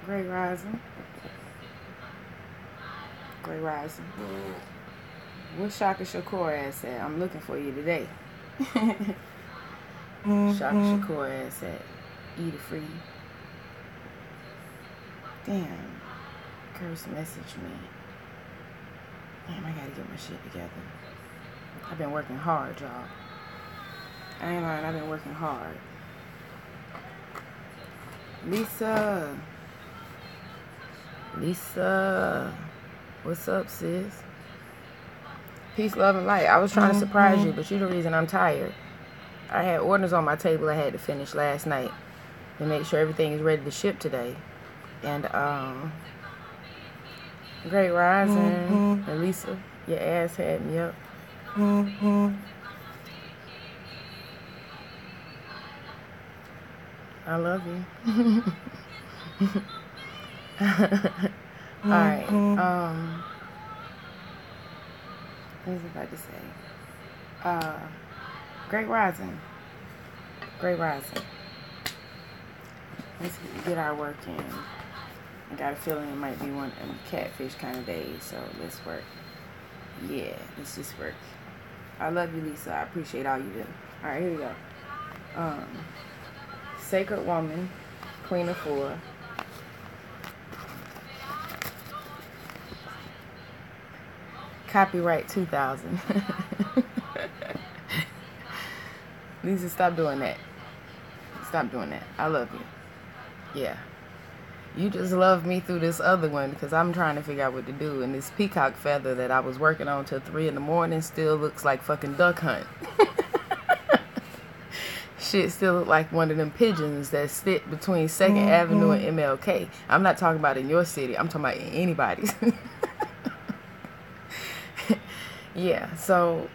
Great rising. Great rising. Where Shaka Shakur ass at? I'm looking for you today. Shaka Shakur ass at Eat It Free. Damn. Curse messaged me. Damn, I gotta get my shit together. I've been working hard, y'all. I ain't lying, I've been working hard. Lisa. What's up, sis? Peace, love, and light. I was trying to surprise you, but you're the reason I'm tired. I had orders on my table I had to finish last night to make sure everything is ready to ship today. And, Great rising. And Lisa, your ass had me up. I love you. Alright, what was I about to say? Great rising. Great rising. Let's get our work in. I got a feeling it might be one of them catfish kind of days, so let's work. Yeah, let's just work. I love you, Lisa. I appreciate all you do. Alright, here we go. Sacred Woman, Queen of Four. Copyright 2000. Lisa, stop doing that. Stop doing that. I love you. Yeah. You just love me through this other one because I'm trying to figure out what to do. And this peacock feather that I was working on till 3 in the morning still looks like fucking duck hunt. Shit still look like one of them pigeons that sit between 2nd Avenue and MLK. I'm not talking about in your city. I'm talking about in anybody's. Yeah, so,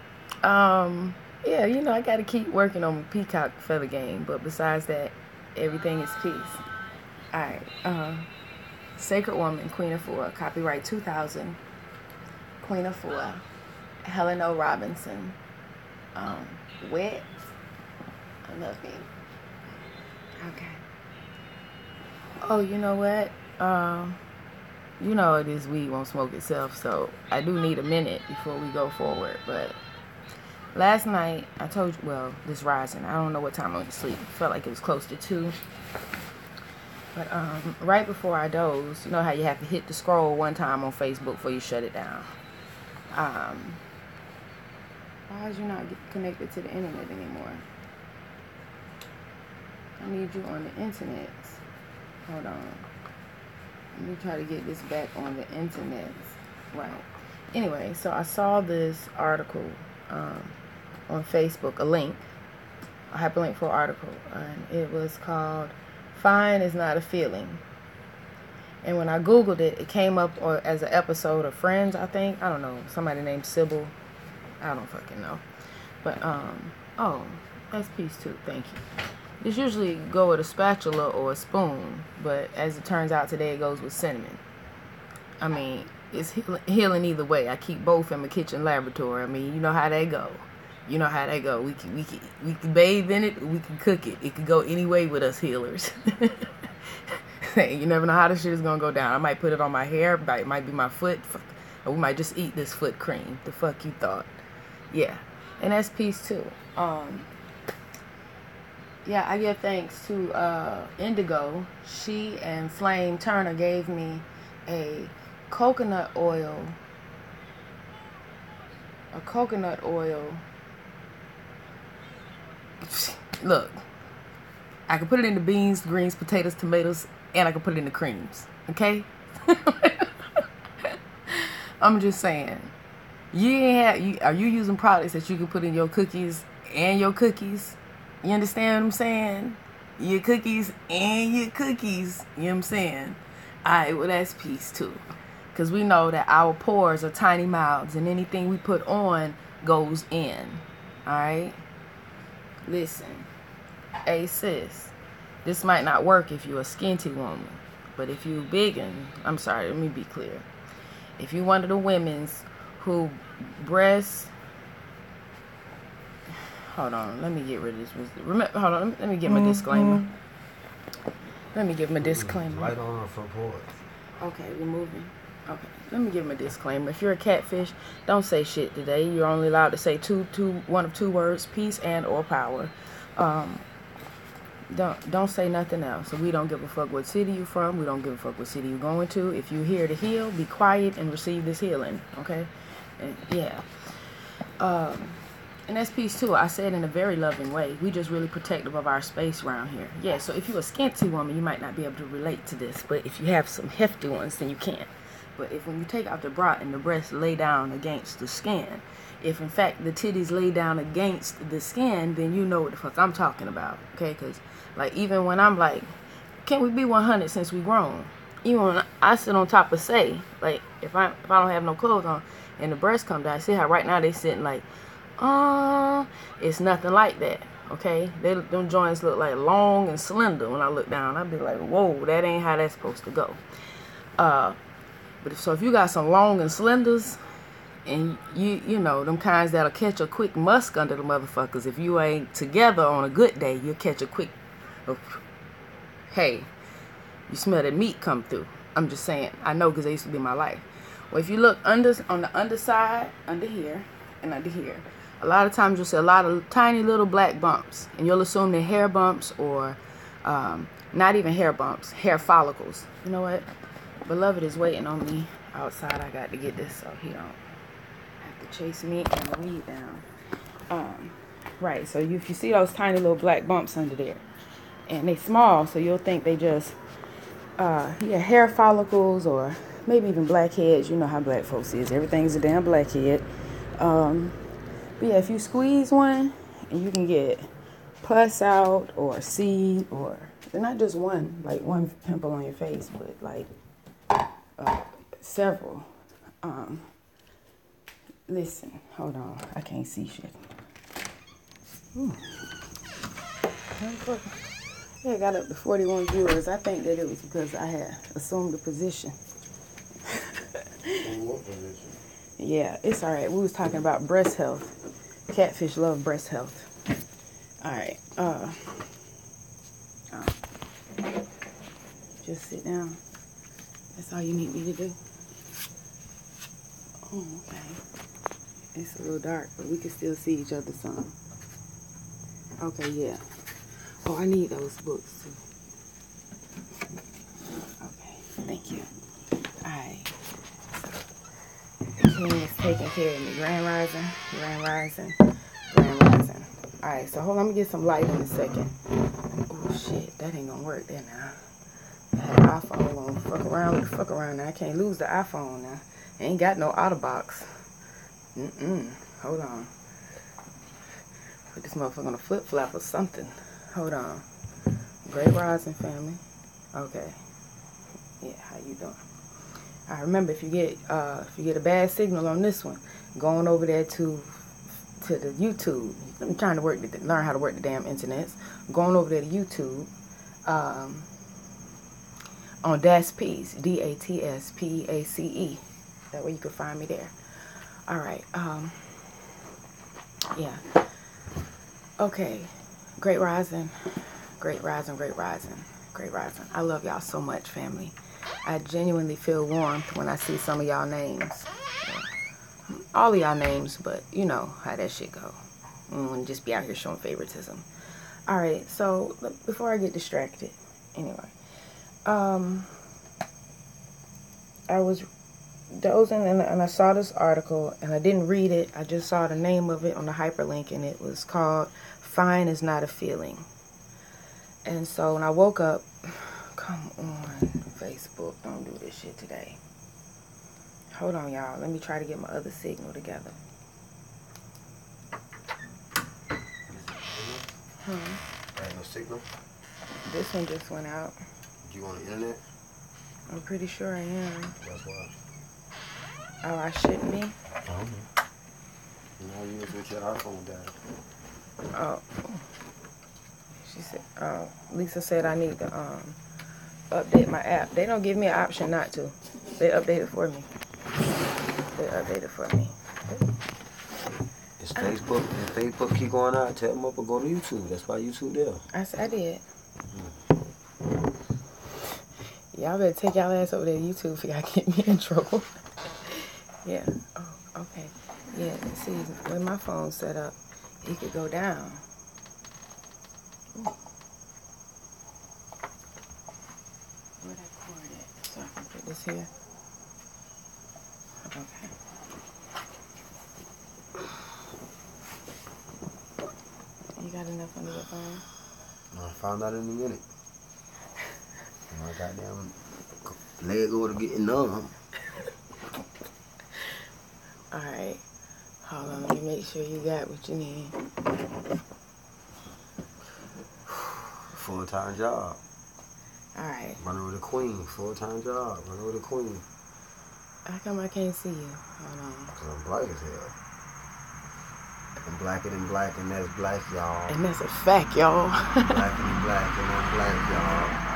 yeah, you know, I got to keep working on peacock feather game. But besides that, everything is peace. All right. Sacred Woman, Queen of Four, copyright 2000. Queen of Four, Helen O. Robinson. Wet. I love you. Okay. Oh, you know what? You know this weed won't smoke itself, so I do need a minute before we go forward. But last night, I told you, well, this rising, I don't know what time I went to sleep. Felt like it was close to 2. But right before I dozed, you know how you have to hit the scroll one time on Facebook before you shut it down. Why is you not connected to the internet anymore? I need you on the internet. Hold on. Let me try to get this back on the internet. Right. Anyway, so I saw this article on Facebook, a hyperlink for an article, and it was called "Fine is Not a Feeling." And when I Googled it, it came up as an episode of Friends, I think. I don't know. Somebody named Sybil. I don't fucking know. But, oh, that's peace too. Thank you. This usually go with a spatula or a spoon, but as it turns out today, it goes with cinnamon. I mean, it's healing either way. I keep both in my kitchen laboratory. I mean, you know how they go. You know how they go. We can bathe in it. We can cook it. It can go any way with us healers. You never know how this shit is gonna go down. I might put it on my hair. It might be my foot, or we might just eat this foot cream. The fuck you thought? Yeah, and that's peace too. Yeah, I give thanks to Indigo. She and Flame Turner gave me a coconut oil. Look, I can put it in the beans, greens, potatoes, tomatoes, and I can put it in the creams. Okay? I'm just saying. Are you using products that you can put in your cookies and your cookies? You understand what I'm saying? Your cookies and your cookies. You know what I'm saying? Alright, well that's peace too. Because we know that our pores are tiny mouths and anything we put on goes in. Alright? Listen. Hey sis. This might not work if you're a skinty woman. But if you I'm sorry, let me be clear. If you're one of the women's who breasts... Hold on, let me get rid of this. Hold on, let me get my disclaimer. Let me give him a disclaimer. Light on the front porch. Okay, we're moving. Okay, let me give him a disclaimer. If you're a catfish, don't say shit today. You're only allowed to say one of two words: peace and or power. Don't say nothing else. We don't give a fuck what city you're from. We don't give a fuck what city you're going to. If you're here to heal, be quiet and receive this healing. Okay, and yeah. And that's peace too. I say it in a very loving way. We just really protective of our space around here. Yeah, so if you're a scanty woman, you might not be able to relate to this. But if you have some hefty ones, then you can. But if when you take out the bra and the breasts lay down against the skin, if in fact the titties lay down against the skin, then you know what the fuck I'm talking about. Okay, because like even when I'm like, can't we be 100 since we grown? Even when I sit on top of say, like if I don't have no clothes on and the breasts come down, see how right now they sitting like, it's nothing like that. Okay, them joints look like long and slender. When I look down, I'd be like, whoa, that ain't how that's supposed to go. But if you got some long and slenders, and you know them kinds that'll catch a quick musk under the motherfuckers. If you ain't together on a good day, you'll catch a quick, hey, you smell that meat come through. I'm just saying. I know because they used to be my life. Well, if you look on the underside, under here, and under here, a lot of times you'll see a lot of tiny little black bumps, and you'll assume they're hair bumps or not even hair bumps, hair follicles. You know what? Beloved is waiting on me outside. I got to get this so he don't have to chase me and weed down. Right, so if you see those tiny little black bumps under there, and they small, so you'll think they just hair follicles or maybe even blackheads. You know how black folks is. Everything's a damn blackhead. But yeah, if you squeeze one, and you can get pus out or seed or not just one, like one pimple on your face, but like several. Listen, hold on. I can't see shit. Yeah, I got up to 41 viewers. I think that it was because I had assumed the position. What position? Yeah, it's all right. We was talking about breast health. Catfish love breast health. All right. Just sit down. That's all you need me to do. Oh, okay. It's a little dark, but we can still see each other some. Okay, yeah. Oh, I need those books too. Okay, thank you. Alright. King is taking care of me. Grand rising, grand rising, grand rising. Alright, so hold on, I'm gonna get some light in a second. Oh shit, that ain't gonna work there now. I had an iPhone gonna fuck around now. I can't lose the iPhone now. I ain't got no OtterBox. Hold on. Put this motherfucker on a flip-flop or something. Hold on. Great rising, family. Okay. Yeah, how you doing? I remember if you get a bad signal on this one, going over there to the YouTube. I'm trying to learn how to work the damn internets. Going over there to YouTube. On DATSPACE, DATSPACE. That way you can find me there. All right. Yeah. Okay. Great rising. Great rising. Great rising. Great rising. I love y'all so much, family. I genuinely feel warmth when I see some of y'all names. All of y'all names, but you know how that shit go. And just be out here showing favoritism. All right. So before I get distracted, anyway. I was dozing and I saw this article and I didn't read it. I just saw the name of it on the hyperlink and it was called Fine is Not a Feeling. And so when I woke up, come on, Facebook, don't do this shit today. Hold on, y'all. Let me try to get my other signal together. Ain't no signal? This one just went out. You on the internet? I'm pretty sure I am. That's why. Oh, I shouldn't be? No, you was with your iPhone down. Oh. She said, Lisa said I need to update my app. They don't give me an option not to. They update it for me. They update it for me. It's Facebook. If Facebook keep going out, tell them up or go to YouTube. That's why YouTube there. I did. Y'all better take y'all ass over there to YouTube if y'all get me in trouble. Yeah. Oh, okay. Yeah, see, when my phone's set up, it could go down. Ooh. Where that cord at? So I can put this here. Okay. You got enough under your phone? I found out in a minute. My goddamn leg order getting numb. Alright. Hold on, let me make sure you got what you need. Full-time job. Alright. Running with a queen. Full-time job. Running with a queen. How come I can't see you? Hold on. Because I'm black as hell. I'm blacker than black, and that's black, y'all. And that's a fact, y'all. Blacker than black, and I'm black, y'all.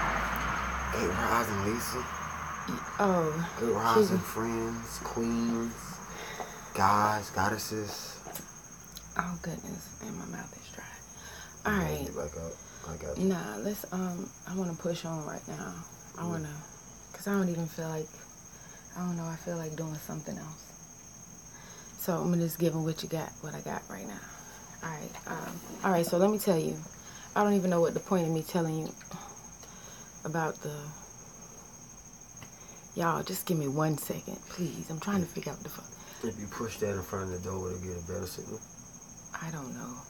Good rising, Lisa. Oh. Good rising, friends, queens, guys, goddesses. Oh, goodness. And my mouth is dry. Alright. Get back up. I got you. Nah, let's, I want to push on right now. I want to, because I don't even feel like, I don't know, I feel like doing something else. So I'm just giving what I got right now. All right, so let me tell you. I don't even know what the point of me telling you about the, y'all, just give me 1 second, please. I'm trying to figure out the fuck. If you push that in front of the door, will it get a better signal? I don't know.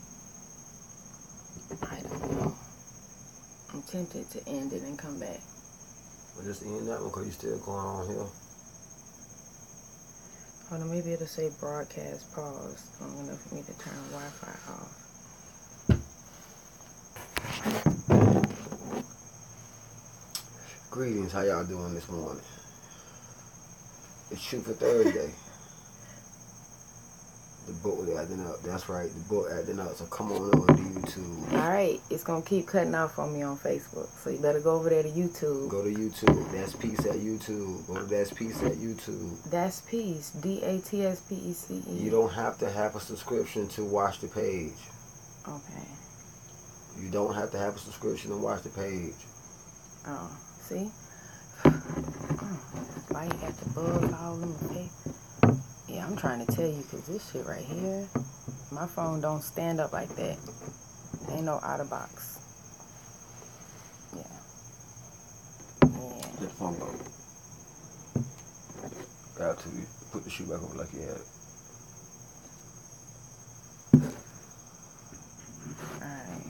I'm tempted to end it and come back. Well, just end that one because you're still going on here. Hold on, maybe it'll say broadcast pause long enough for me to turn Wi-Fi off. Greetings, how y'all doing this morning? It's Shoot for Thursday. The book acting up. That's right, the book acting up. So come on over to YouTube. All right, it's gonna keep cutting off on me on Facebook, so you better go over there to YouTube. Go to YouTube. That's Peace at YouTube. Go to That's Peace at YouTube. That's Peace. DATSPECE. You don't have to have a subscription to watch the page. Okay. You don't have to have a subscription to watch the page. Oh, see? Why you got the bug all in my face? Yeah, I'm trying to tell you, because this shit right here, my phone don't stand up like that. Ain't no out of box. Yeah. Let the phone go. Got to put the shoe back over like you had it. Alright.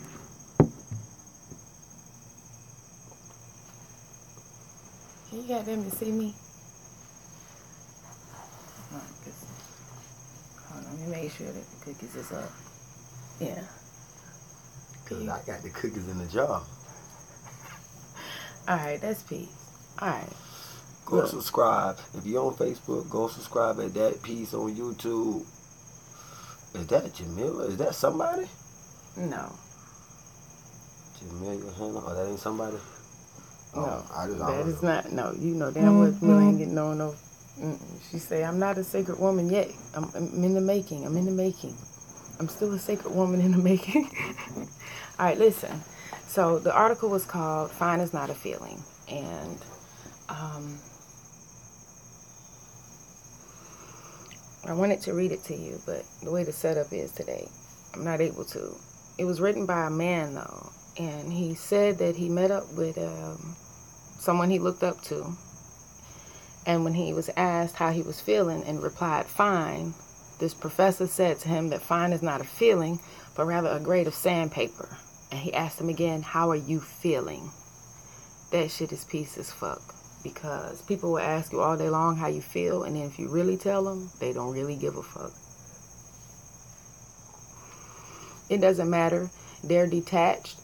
You got them to see me? Hold on, let me make sure that the cookies is up. Yeah. Because I got the cookies in the jar. Alright, that's Peace. Alright. Go subscribe. If you're on Facebook, go subscribe at That Peace on YouTube. Is that Jamila? Is that somebody? No. Jamila Hannah? Oh, that ain't somebody? No. I just That is not. No, you know damn well Jamila ain't getting no. She say, I'm not a sacred woman yet. I'm in the making. I'm in the making. I'm still a sacred woman in the making. All right, listen. So the article was called Fine is Not a Feeling. And I wanted to read it to you, but the way the setup is today, I'm not able to. It was written by a man, though. And he said that he met up with someone he looked up to. And when he was asked how he was feeling and replied, fine, this professor said to him that fine is not a feeling, but rather a grade of sandpaper. And he asked him again, how are you feeling? That shit is peace as fuck. Because people will ask you all day long how you feel, and then if you really tell them, they don't really give a fuck. It doesn't matter. They're detached.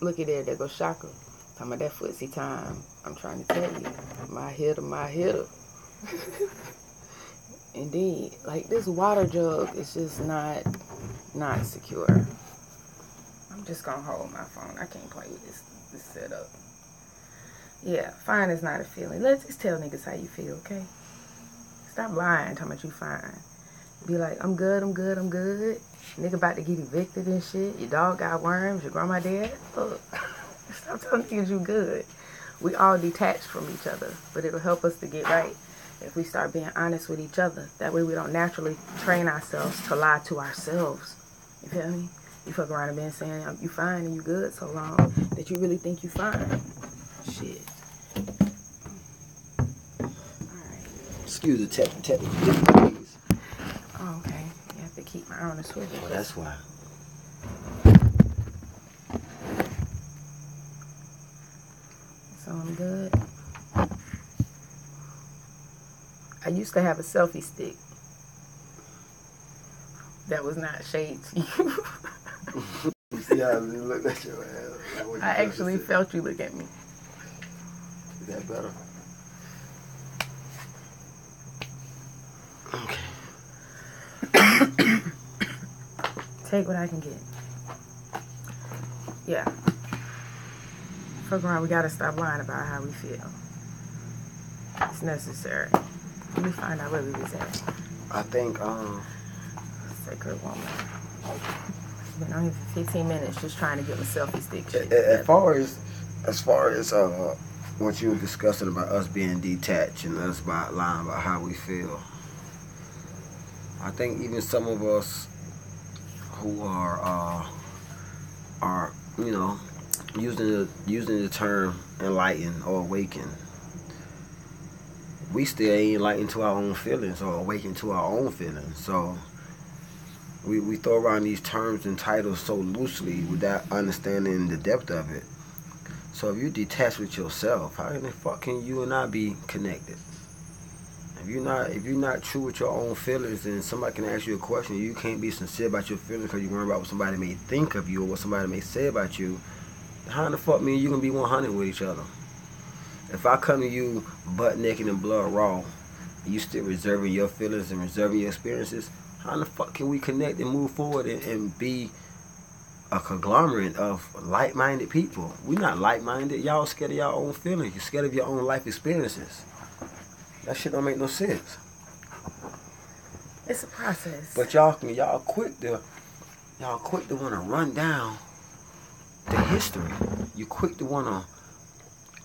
Look at there goes Shaka. Talking about that footsie time. I'm trying to tell you. My hitter. Indeed. Like, this water jug is just not secure. I'm just gonna hold my phone. I can't play with this setup. Yeah, fine is not a feeling. Let's just tell niggas how you feel, okay? Stop lying, talking about you fine. Be like, I'm good. Nigga about to get evicted and shit. Your dog got worms. Your grandma dead. Look, stop telling niggas you good. We all detached from each other, but it'll help us to get right if we start being honest with each other. That way we don't naturally train ourselves to lie to ourselves. You feel me? You fuck around and been saying you fine and you good so long that you really think you fine. Shit. Alright. Excuse the technical difficulties. Oh, okay. You have to keep my eye on the swivel. Well, that's why. So I'm good. I used to have a selfie stick that was not shade to you. You see how you looked at your ass? I actually felt you look at me. Is that better? Okay. Take what I can get. Yeah. Fuck around, we gotta stop lying about how we feel. It's necessary. Let me find out where we was at. I think, Sacred woman. Been on here for 15 minutes just trying to get my selfie stick shit. As far as what you were discussing about us being detached and us about lying about how we feel, I think even some of us who are you know, using the term enlightened or awakened, we still ain't enlightened to our own feelings or awakened to our own feelings. So we throw around these terms and titles so loosely without understanding the depth of it. So if you're detached with yourself, how in the fuck can you and I be connected? If you're not true with your own feelings, and somebody can ask you a question, you can't be sincere about your feelings because you're worried about what somebody may think of you or what somebody may say about you. How in the fuck me and you can be 100 with each other? If I come to you butt naked and blood raw, and you still reserving your feelings and reserving your experiences, how in the fuck can we connect and move forward and be a conglomerate of like-minded people? We're not like-minded. Y'all scared of your own feelings. You're scared of your own life experiences. That shit don't make no sense. It's a process. But y'all quick to want to run down the history. You quick to want to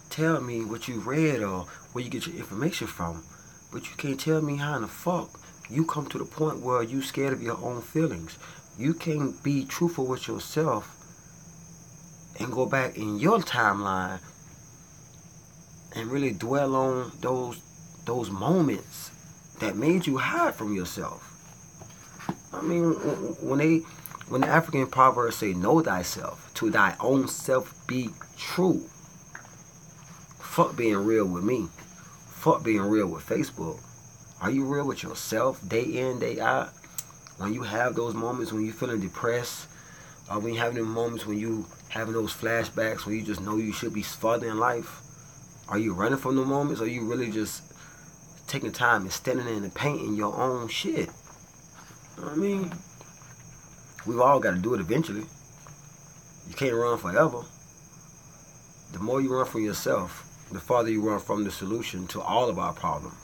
tell me what you read or where you get your information from, but you can't tell me how in the fuck you come to the point where you scared of your own feelings. You can't be truthful with yourself and go back in your timeline and really dwell on those moments that made you hide from yourself. I mean, when the African proverbs say, know thyself, to thy own self be true. Fuck being real with me. Fuck being real with Facebook. Are you real with yourself day in, day out? When you have those moments when you're feeling depressed, or when you're having those moments when you having those flashbacks when you just know you should be further in life, are you running from the moments, or are you really just taking time and standing in and painting your own shit? You know what I mean? We've all got to do it eventually. You can't run forever. The more you run from yourself, the farther you run from the solution to all of our problems.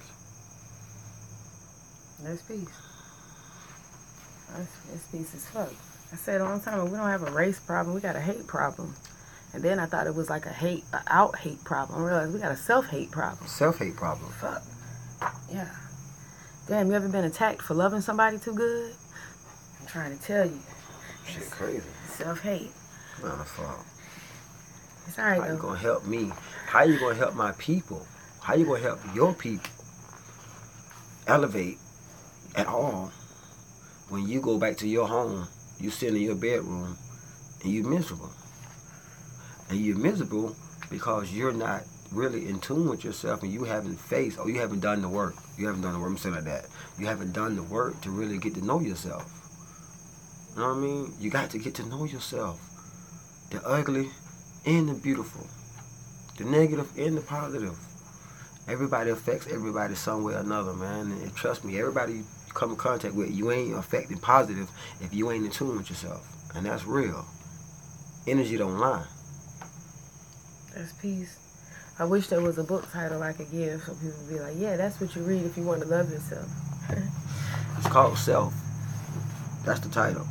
That's peace. That's peace as fuck. I said a long time, we don't have a race problem, we got a hate problem. And then I thought it was like a out-hate problem. I realized we got a self-hate problem. Self-hate problem. Fuck. Yeah. Damn, you ever been attacked for loving somebody too good? I'm trying to tell you. Shit crazy. Self-hate. Not a fault. It's alright, How though. you gonna help me? How you gonna help my people? How you gonna help your people elevate at all when you go back to your home, you sit in your bedroom, and you're miserable? And you're miserable because you're not really in tune with yourself, and you haven't faced, or you haven't done the work. You haven't done the work. I'm saying like that. You haven't done the work to really get to know yourself. You know what I mean? You got to get to know yourself. The ugly and the beautiful. The negative and the positive. Everybody affects everybody some way or another, man. And trust me, everybody you come in contact with, you ain't affecting positive if you ain't in tune with yourself. And that's real. Energy don't lie. That's peace. I wish there was a book title I could give so people would be like, yeah, that's what you read if you want to love yourself. It's called Self. That's the title.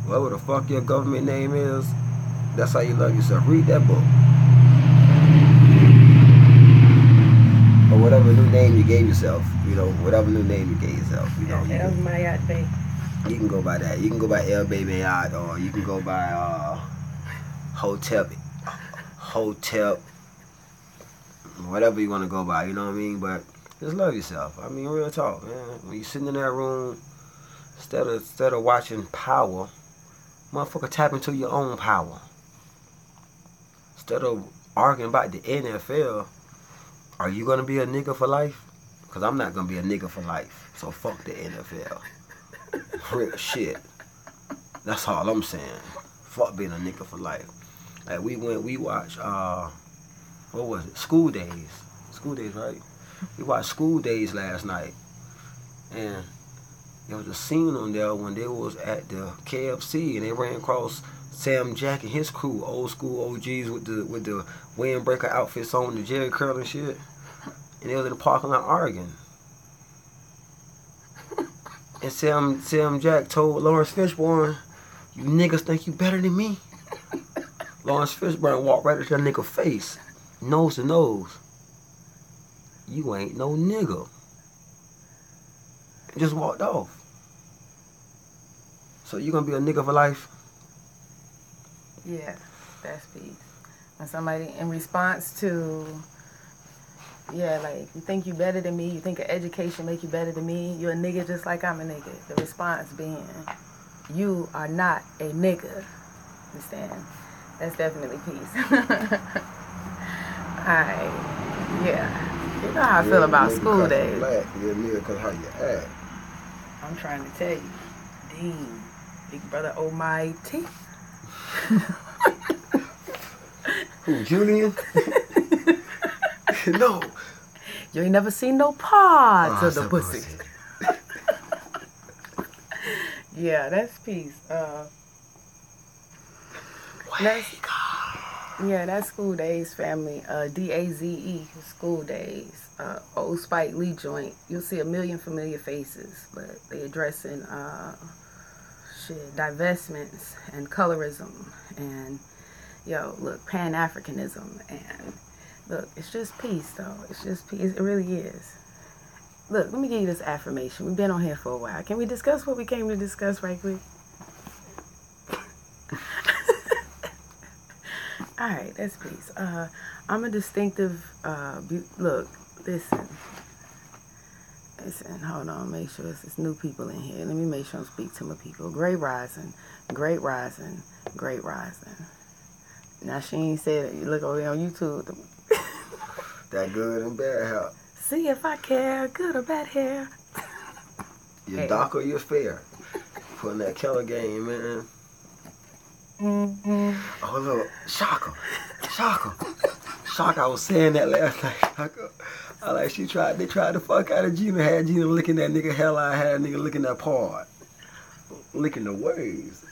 Whatever the fuck your government name is, that's how you love yourself. Read that book. whatever new name you gave yourself. You know, whatever new name you gave yourself. You know, El Mayate. You can go by that. You can go by El Baby Yacht, or you can go by Hotep, whatever you want to go by. You know what I mean? But just love yourself. I mean, real talk, man. When you sitting in that room, instead of watching Power, motherfucker, tap into your own power. Instead of arguing about the NFL, are you gonna be a nigga for life? Cause I'm not gonna be a nigga for life. So fuck the NFL. Real shit. That's all I'm saying. Fuck being a nigga for life. Like we watched what was it? School Days. School Days, right? We watched School Days last night. And there was a scene on there when they was at the KFC and they ran across Sam Jack and his crew, old school OGs with the windbreaker outfits on, the Jerry curl and shit. And they was in the parking lot arguing. And Sam Jack told Lawrence Fishburne, "You niggas think you better than me?" Lawrence Fishburne walked right at that nigga face, nose to nose. "You ain't no nigga." And just walked off. So you gonna be a nigga for life? Yeah, that's peace. When somebody, in response to, yeah, like, you think you better than me, you think an education make you better than me, you're a nigga just like I'm a nigga. The response being, you are not a nigga. Understand? That's definitely peace. Alright, yeah. You know how I feel about school days. Black. You're a nigga because how you act. I'm trying to tell you, Dean, Big Brother Almighty. Who, Julian? No. You ain't never seen no parts of the pussy. Yeah, that's peace. That's School Days, family. DAZE, School Days. Old Spike Lee joint. You'll see a million familiar faces, but they addressing divestments and colorism and look, Pan-Africanism and look, it's just peace though. It's just peace. It really is. Look, let me give you this affirmation. We've been on here for a while. Can we discuss what we came to discuss right quick? Alright, that's peace. I'm a distinctive look, listen, hold on, make sure it's new people in here. Let me make sure I speak to my people. Great rising, great rising, great rising. Now she ain't said it. You look over there on YouTube. That good and bad hair. See if I care, good or bad hair. You're dark or you're fair. Putting that color game, man. Oh look, Shaka. I was saying that last night. They tried to fuck out of Gina, had Gina licking that nigga hairline, had that nigga licking that part. Licking the waves.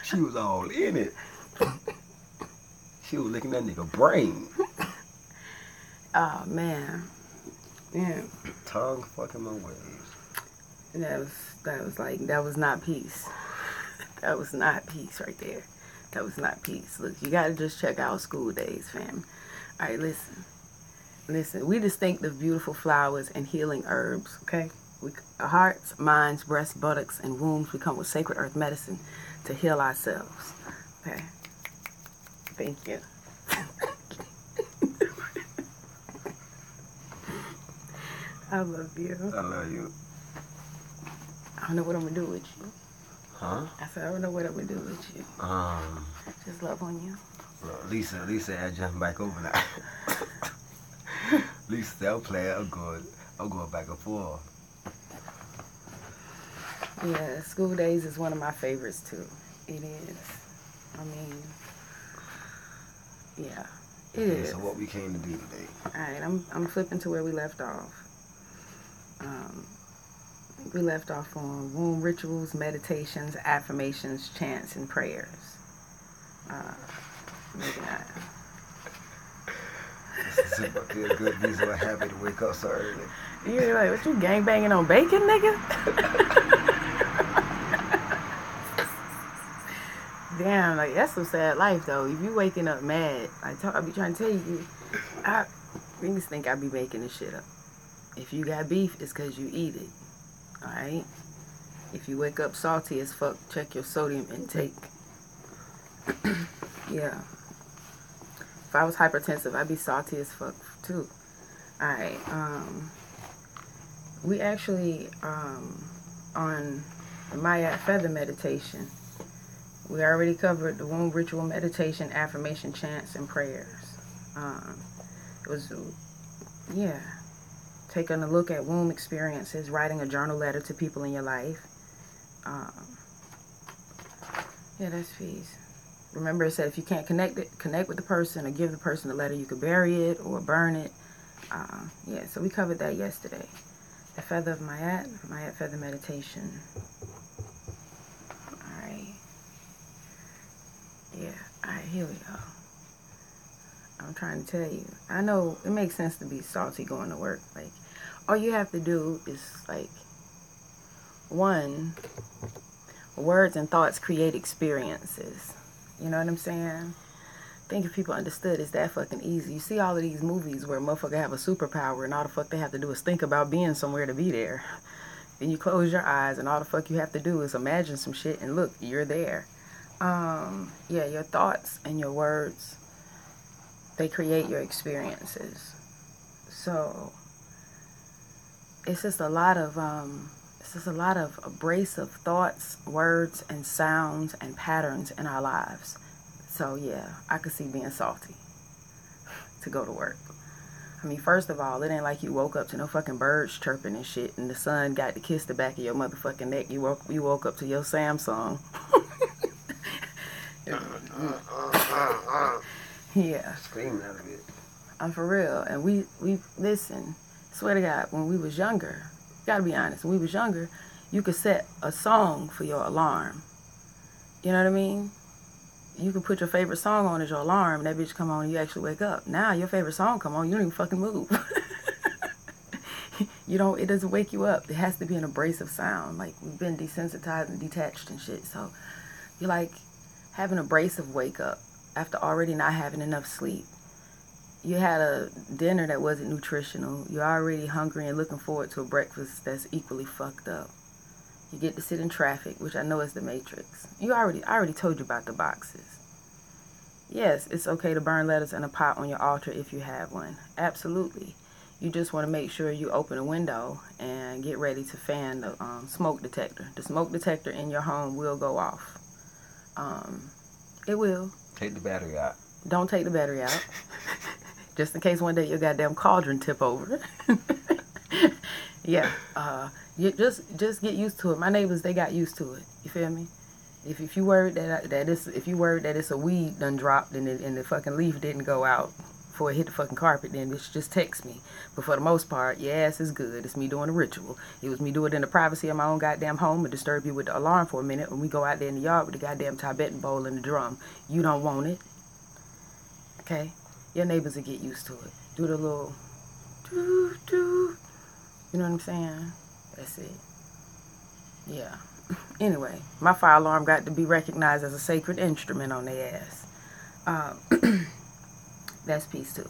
She was all in it. She was licking that nigga brain. Oh man. Yeah. Tongue fucking my waves. That was not peace. That was not peace right there. That was not peace. Look, you gotta just check out School Days, fam. Alright, listen. We distinctive, beautiful flowers and healing herbs, okay? Our hearts, minds, breasts, buttocks, and wombs, we come with sacred earth medicine to heal ourselves. Okay? Thank you. I love you. I love you. I don't know what I'm gonna do with you. Huh? I said I don't know what I'm gonna do with you. Just love on you. Well, Lisa had jumped back over that. Lisa said, I'm going back and forth. Yeah, School Days is one of my favorites too. It is. I mean, yeah, it is. So what we came to do today? All right, I'm flipping to where we left off. We left off on womb rituals, meditations, affirmations, chants, and prayers. Maybe not. This is feel good. These are happy to wake up so early. You're like, what you gangbanging on bacon, nigga? Damn, like that's some sad life though. If you waking up mad, I be trying to tell you, I niggas think I be making this shit up. If you got beef, it's cause you eat it. Alright? If you wake up salty as fuck, check your sodium intake. Yeah. If I was hypertensive, I'd be salty as fuck too. Alright, we actually, on the Mayat Feather meditation, we already covered the womb ritual meditation, affirmation chants, and prayers. It was, yeah, taking a look at womb experiences, writing a journal letter to people in your life. Yeah, that's peace. Remember, it said if you can't connect with the person or give the person the letter, you could bury it or burn it. Yeah, so we covered that yesterday. The Feather of Mayat Feather meditation. Alright. Yeah, alright, here we go. I'm trying to tell you. I know it makes sense to be salty going to work. Like, all you have to do is, like, one, words and thoughts create experiences. You know what I'm saying? I think if people understood, it's that fucking easy. You see all of these movies where motherfuckers have a superpower and all the fuck they have to do is think about being somewhere to be there. Then you close your eyes and all the fuck you have to do is imagine some shit and look, you're there. Yeah, your thoughts and your words, they create your experiences. So it's just a lot of abrasive thoughts, words, and sounds and patterns in our lives. So yeah, I could see being salty to go to work. I mean, first of all, it ain't like you woke up to no fucking birds chirping and shit, and the sun got to kiss the back of your motherfucking neck. You woke up to your Samsung. Yeah. Screaming out of it. I'm for real. And we listen, swear to God, when we was younger, gotta be honest, when we was younger, you could set a song for your alarm. You know what I mean? You could put your favorite song on as your alarm, and that bitch come on and you actually wake up. Now your favorite song come on, you don't even fucking move. It doesn't wake you up. It has to be an abrasive sound. Like, we've been desensitized and detached and shit. So you like have an abrasive wake up after already not having enough sleep. You had a dinner that wasn't nutritional. You're already hungry and looking forward to a breakfast that's equally fucked up. You get to sit in traffic, which I know is the Matrix. I already told you about the boxes. Yes, it's okay to burn letters in a pot on your altar if you have one. Absolutely. You just want to make sure you open a window and get ready to fan the smoke detector. The smoke detector in your home will go off. It will. Take the battery out. Don't take the battery out. Just in case one day your goddamn cauldron tip over. Yeah. You just get used to it. My neighbors, they got used to it. You feel me? If you worried that it's a weed done dropped and the fucking leaf didn't go out before it hit the fucking carpet, then bitch, just text me. But for the most part, your ass is good. It's me doing a ritual. It was me doing it in the privacy of my own goddamn home and disturb you with the alarm for a minute when we go out there in the yard with the goddamn Tibetan bowl and the drum. You don't want it. Okay? Your neighbors will get used to it. Do the little doo doo. You know what I'm saying? That's it. Yeah. Anyway, my fire alarm got to be recognized as a sacred instrument on their ass. That's peace too.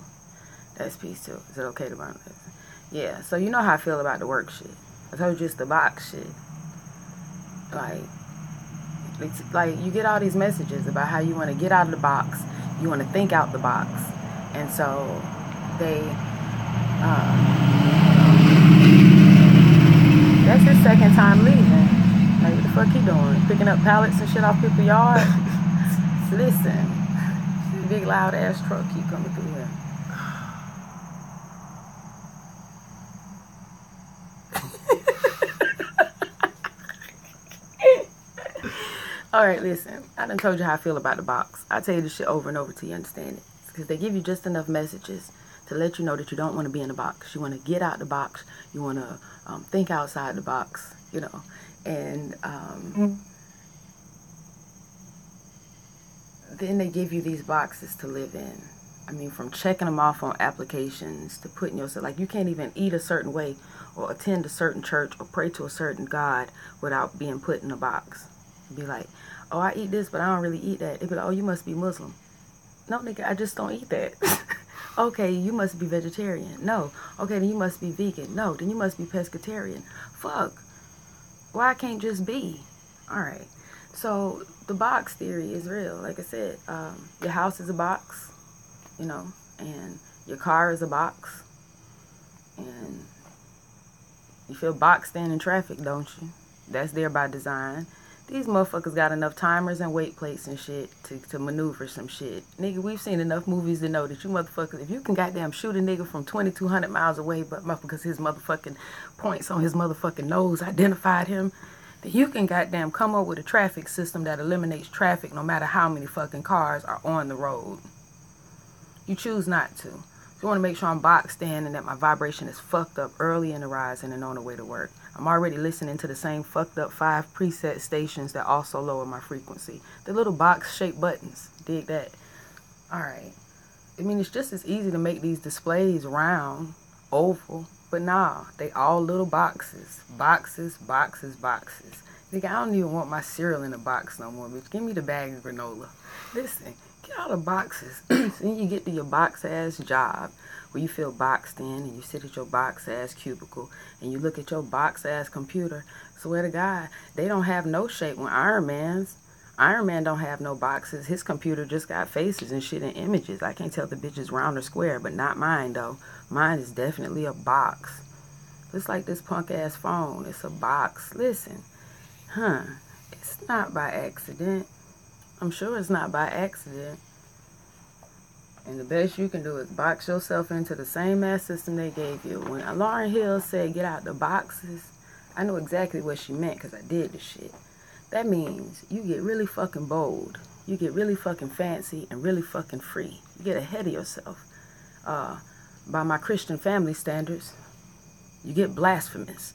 That's peace too. Is it okay to burn this? Yeah, so you know how I feel about the work shit. I told you it's the box shit. Like you get all these messages about how you want to get out of the box. You want to think out the box. And so they... that's his second time leaving. Like, what the fuck he doing? Picking up pallets and shit off people's yard? Listen. Big loud ass truck keep coming through here. Alright, listen. I done told you how I feel about the box. I tell you this shit over and over till you understand it. Because they give you just enough messages to let you know that you don't want to be in the box. You want to get out the box. You want to think outside the box, you know. And then they give you these boxes to live in. I mean, from checking them off on applications to putting yourself, like, you can't even eat a certain way or attend a certain church or pray to a certain God without being put in a box. Be like, Oh, I eat this, but I don't really eat that. They be like, oh, you must be Muslim. No, nigga, I just don't eat that. Okay, you must be vegetarian. No. Okay, then you must be vegan. No, then you must be pescatarian. Fuck. Why I can't just be? Alright. So, the box theory is real. Like I said, your house is a box, you know, and your car is a box. And you feel boxed in traffic, don't you? That's there by design. These motherfuckers got enough timers and weight plates and shit to maneuver some shit. Nigga, we've seen enough movies to know that you motherfuckers, if you can goddamn shoot a nigga from 2,200 miles away, but because his motherfucking points on his motherfucking nose identified him, then you can goddamn come up with a traffic system that eliminates traffic no matter how many fucking cars are on the road. You choose not to. You want to make sure I'm boxed in and that my vibration is fucked up early in the rise and on the way to work. I'm already listening to the same fucked up 5 preset stations that also lower my frequency. The little box-shaped buttons. Dig that. Alright. I mean, it's just as easy to make these displays round, oval, but nah, they all little boxes. Boxes, boxes, boxes. Nigga, I don't even want my cereal in a box no more, bitch. Give me the bag of granola. Listen. Get out of boxes. Then you get to your box-ass job where you feel boxed in and you sit at your box-ass cubicle and you look at your box-ass computer. Swear to God, they don't have no shape when Iron Man don't have no boxes. His computer just got faces and shit and images. I can't tell if the bitch is round or square, but not mine, though. Mine is definitely a box. Just like this punk-ass phone. It's a box. Listen. It's not by accident. I'm sure it's not by accident. And the best you can do is box yourself into the same ass system they gave you. When Lauryn Hill said get out the boxes, I know exactly what she meant because I did the shit. That means you get really fucking bold. You get really fucking fancy and really fucking free. You get ahead of yourself. By my Christian family standards, you get blasphemous.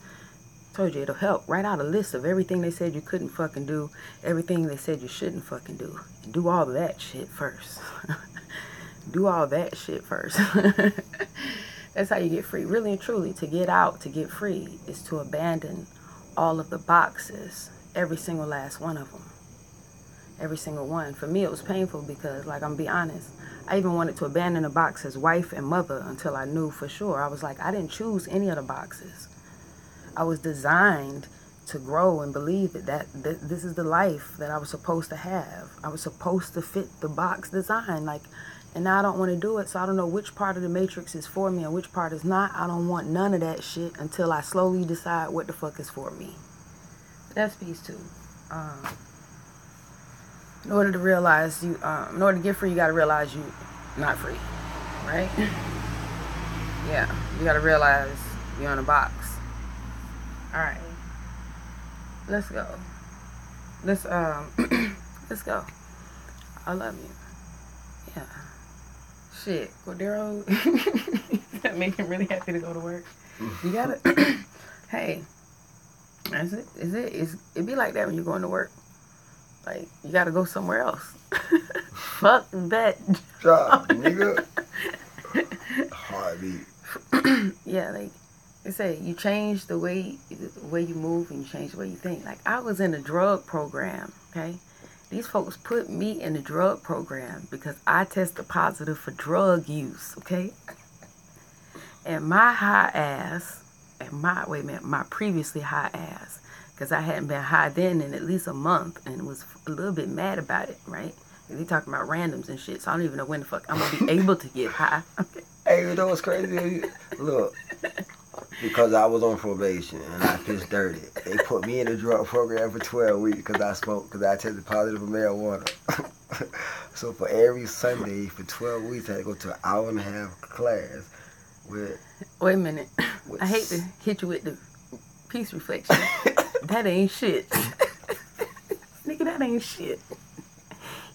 Told you it'll help. Write out a list of everything they said you couldn't fucking do, everything they said you shouldn't fucking do, and do all that shit first. Do all that shit first. That's how you get free. Really and truly, to get out, to get free, is to abandon all of the boxes, every single last one of them. Every single one. For me, it was painful because, like, I'm gonna be honest, I even wanted to abandon the box as wife and mother until I knew for sure. I was like, I didn't choose any of the boxes. I was designed to grow and believe that this is the life that I was supposed to have. I was supposed to fit the box design. Like, and now I don't want to do it, so I don't know which part of the matrix is for me and which part is not. I don't want none of that shit until I slowly decide what the fuck is for me. That's piece 2. In order to realize in order to get free, you gotta realize you not free, right? Yeah, you gotta realize you're in a box. Alright. Let's go. Let's go. I love you. Yeah. Shit. Cordero that make him really happy to go to work. You gotta hey. That's it. It be like that when you're going to work. Like, you gotta go somewhere else. Fuck that job, nigga. Heartbeat. Yeah, like they say, you change the way you move and you change the way you think. Like, I was in a drug program, okay? These folks put me in the drug program because I tested positive for drug use, okay? And my high ass, my previously high ass, because I hadn't been high then in at least a month and was a little bit mad about it, right? They talking about randoms and shit, so I don't even know when the fuck I'm going to be able to get high. Okay. Hey, you know what's crazy? Look. Because I was on probation and I pissed dirty. They put me in a drug program for 12 weeks because I tested positive for marijuana. So for every Sunday for 12 weeks, I had to go to an hour and a half class with... Wait a minute. I hate to hit you with the peace reflection. That ain't shit. Nigga, that ain't shit.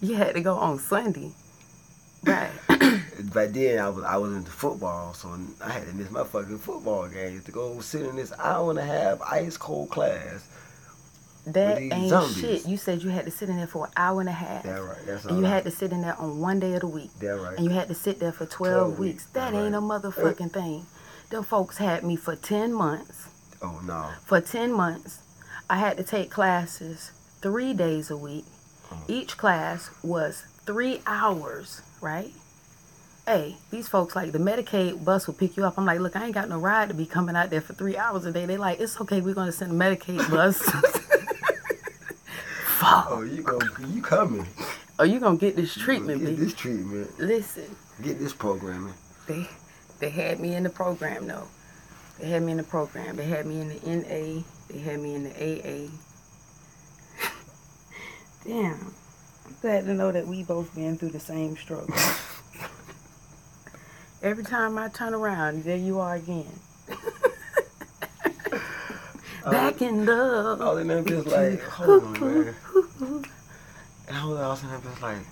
You had to go on Sunday. Right. But then I was into football, so I had to miss my fucking football games to go sit in this hour and a half ice cold class. That ain't zombies. Shit. You said you had to sit in there for an hour and a half. That's right. That's all. And you had to sit in there on one day of the week. That's right. And you had to sit there for 12 weeks. That ain't a motherfucking thing. Them folks had me for 10 months. Oh, no. For 10 months. I had to take classes 3 days a week. Each class was 3 hours, right? Hey, these folks, like, the Medicaid bus will pick you up. I'm like, look, I ain't got no ride to be coming out there for 3 hours a day. They like, it's okay, we're going to send a Medicaid bus. Fuck. Oh, you coming. Oh, you going to get this treatment, Get baby. this treatment. Listen. Get this programming. They had me in the program, though. They had me in the program. They had me in the NA. They had me in the AA. Damn. I'm glad to know that we both been through the same struggle. Every time I turn around, there you are again. Back in love. All in them just like, hold on, man. And I was in there just like,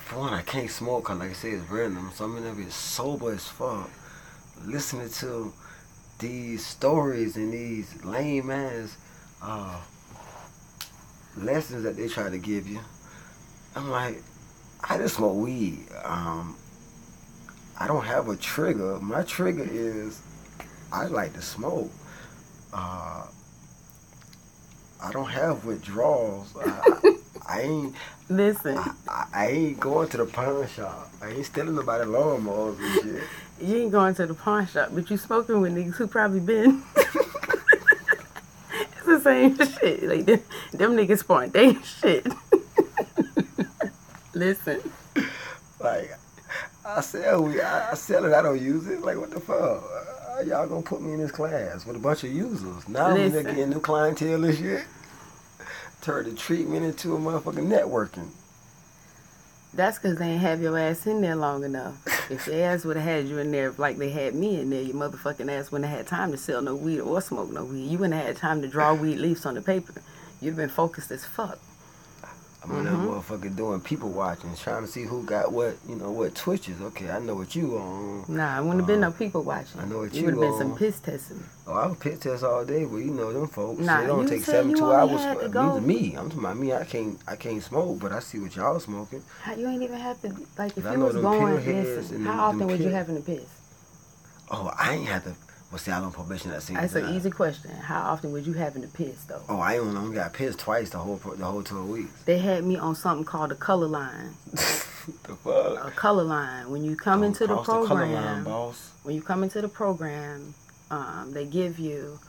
for one, I can't smoke, cause like I said, it's random. So I'm in there just sober as fuck, listening to these stories and these lame ass lessons that they try to give you. I'm like, I just smoke weed. I don't have a trigger. My trigger is I like to smoke. I don't have withdrawals. I ain't. Listen. I ain't going to the pawn shop. I ain't stealing nobody's lawnmowers and shit. You ain't going to the pawn shop, but you smoking with niggas who probably been. It's the same shit. Like them niggas spontaneous shit. Listen. Like, I sell weed. I sell it. I don't use it. Like, what the fuck? Y'all gonna put me in this class with a bunch of users? Now I'm getting new clientele and shit. Turn the treatment into a motherfucking networking. That's because they ain't have your ass in there long enough. If your ass would have had you in there like they had me in there, your motherfucking ass wouldn't have had time to sell no weed or smoke no weed. You wouldn't have had time to draw weed leaves on the paper. You'd been focused as fuck. I'm in that motherfucker doing people watching, trying to see who got what, what twitches. Okay, I know what you on. Nah, it wouldn't have been no people watching. I know what you would have been on. some piss testing. Oh, I would piss test all day, but them folks. Nah, it don't take 72 hours for me. I'm talking about me. I can't smoke, but I see what y'all smoking. You ain't even have to, like, if you was going, listen, how often was you having to piss? Oh, I ain't have to. Well, see, I'm on probation that same time. That's an easy question. How often was you having to piss, though? Oh, I only got pissed twice the whole 12 weeks. They had me on something called a color line. The fuck? A color line. When you come into the program, color line, boss. When you come into the program, they give you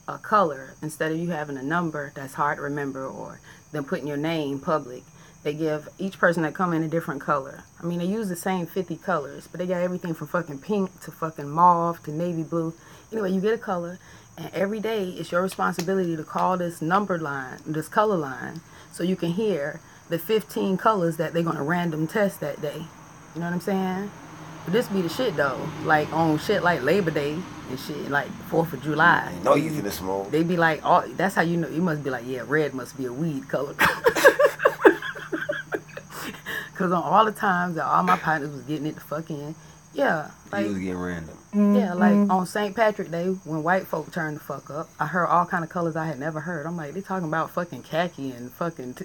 a color instead of you having a number that's hard to remember or them putting your name public. They give each person that come in a different color. I mean, they use the same 50 colors, but they got everything from fucking pink to fucking mauve to navy blue. Anyway, you get a color, and every day it's your responsibility to call this number line, this color line, so you can hear the 15 colors that they're going to random test that day. You know what I'm saying? But this be the shit, though. Like, on shit like Labor Day and shit, like 4th of July. No, you finna smoke. They be like, oh, that's how you know. You must be like, yeah, red must be a weed color. Because on all the times that all my partners was getting it the fuck in, yeah. Like, you was getting random. Yeah, like on St. Patrick Day, when white folk turned the fuck up, I heard all kind of colors I had never heard. I'm like, they talking about fucking khaki and fucking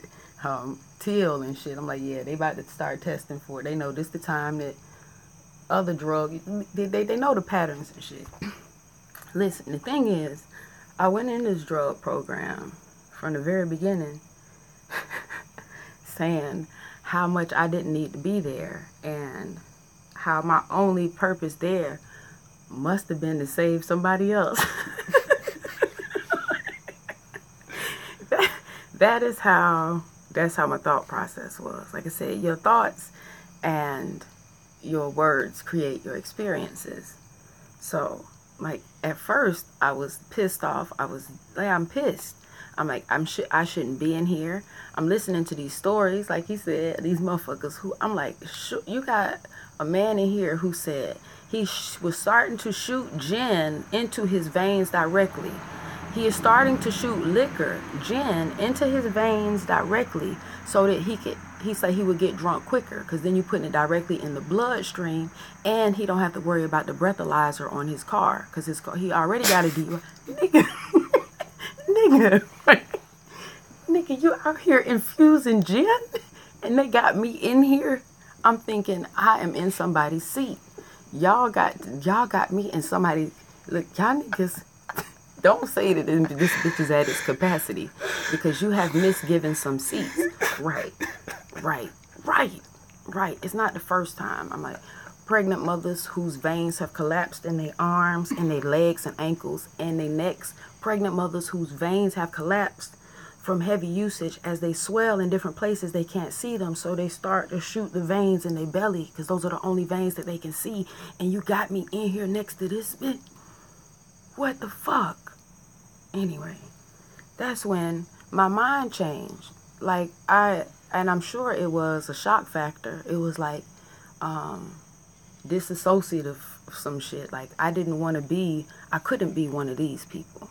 teal and shit. I'm like, yeah, they about to start testing for it. They know this the time that other drug, they know the patterns and shit. Listen, the thing is, I went in this drug program from the very beginning saying how much I didn't need to be there and how my only purpose there must have been to save somebody else. That's how my thought process was. Like I said, your thoughts and your words create your experiences. So, like, at first I was pissed off. I'm pissed. I'm like, I shouldn't be in here. I'm listening to these stories, like he said, these motherfuckers who, I'm like, you got a man in here who said he was starting to shoot gin into his veins directly. He is starting to shoot liquor, gin, into his veins directly so that he said he would get drunk quicker because then you're putting it directly in the bloodstream and he don't have to worry about the breathalyzer on his car because he already got a DUI. Nigga, you out here infusing gin? And they got me in here? I'm thinking I am in somebody's seat. Y'all got me in somebody. Look, y'all niggas, Don't say that this bitch is at its capacity because you have misgiven some seats. Right. It's not the first time. I'm like, pregnant mothers whose veins have collapsed in their arms, in their legs and ankles, and their necks. Pregnant mothers whose veins have collapsed from heavy usage. As they swell in different places, they can't see them, so they start to shoot the veins in their belly because those are the only veins that they can see. And you got me in here next to this bitch. What the fuck? Anyway, that's when my mind changed. Like, and I'm sure it was a shock factor. It was like disassociative some shit. Like, I couldn't be one of these people.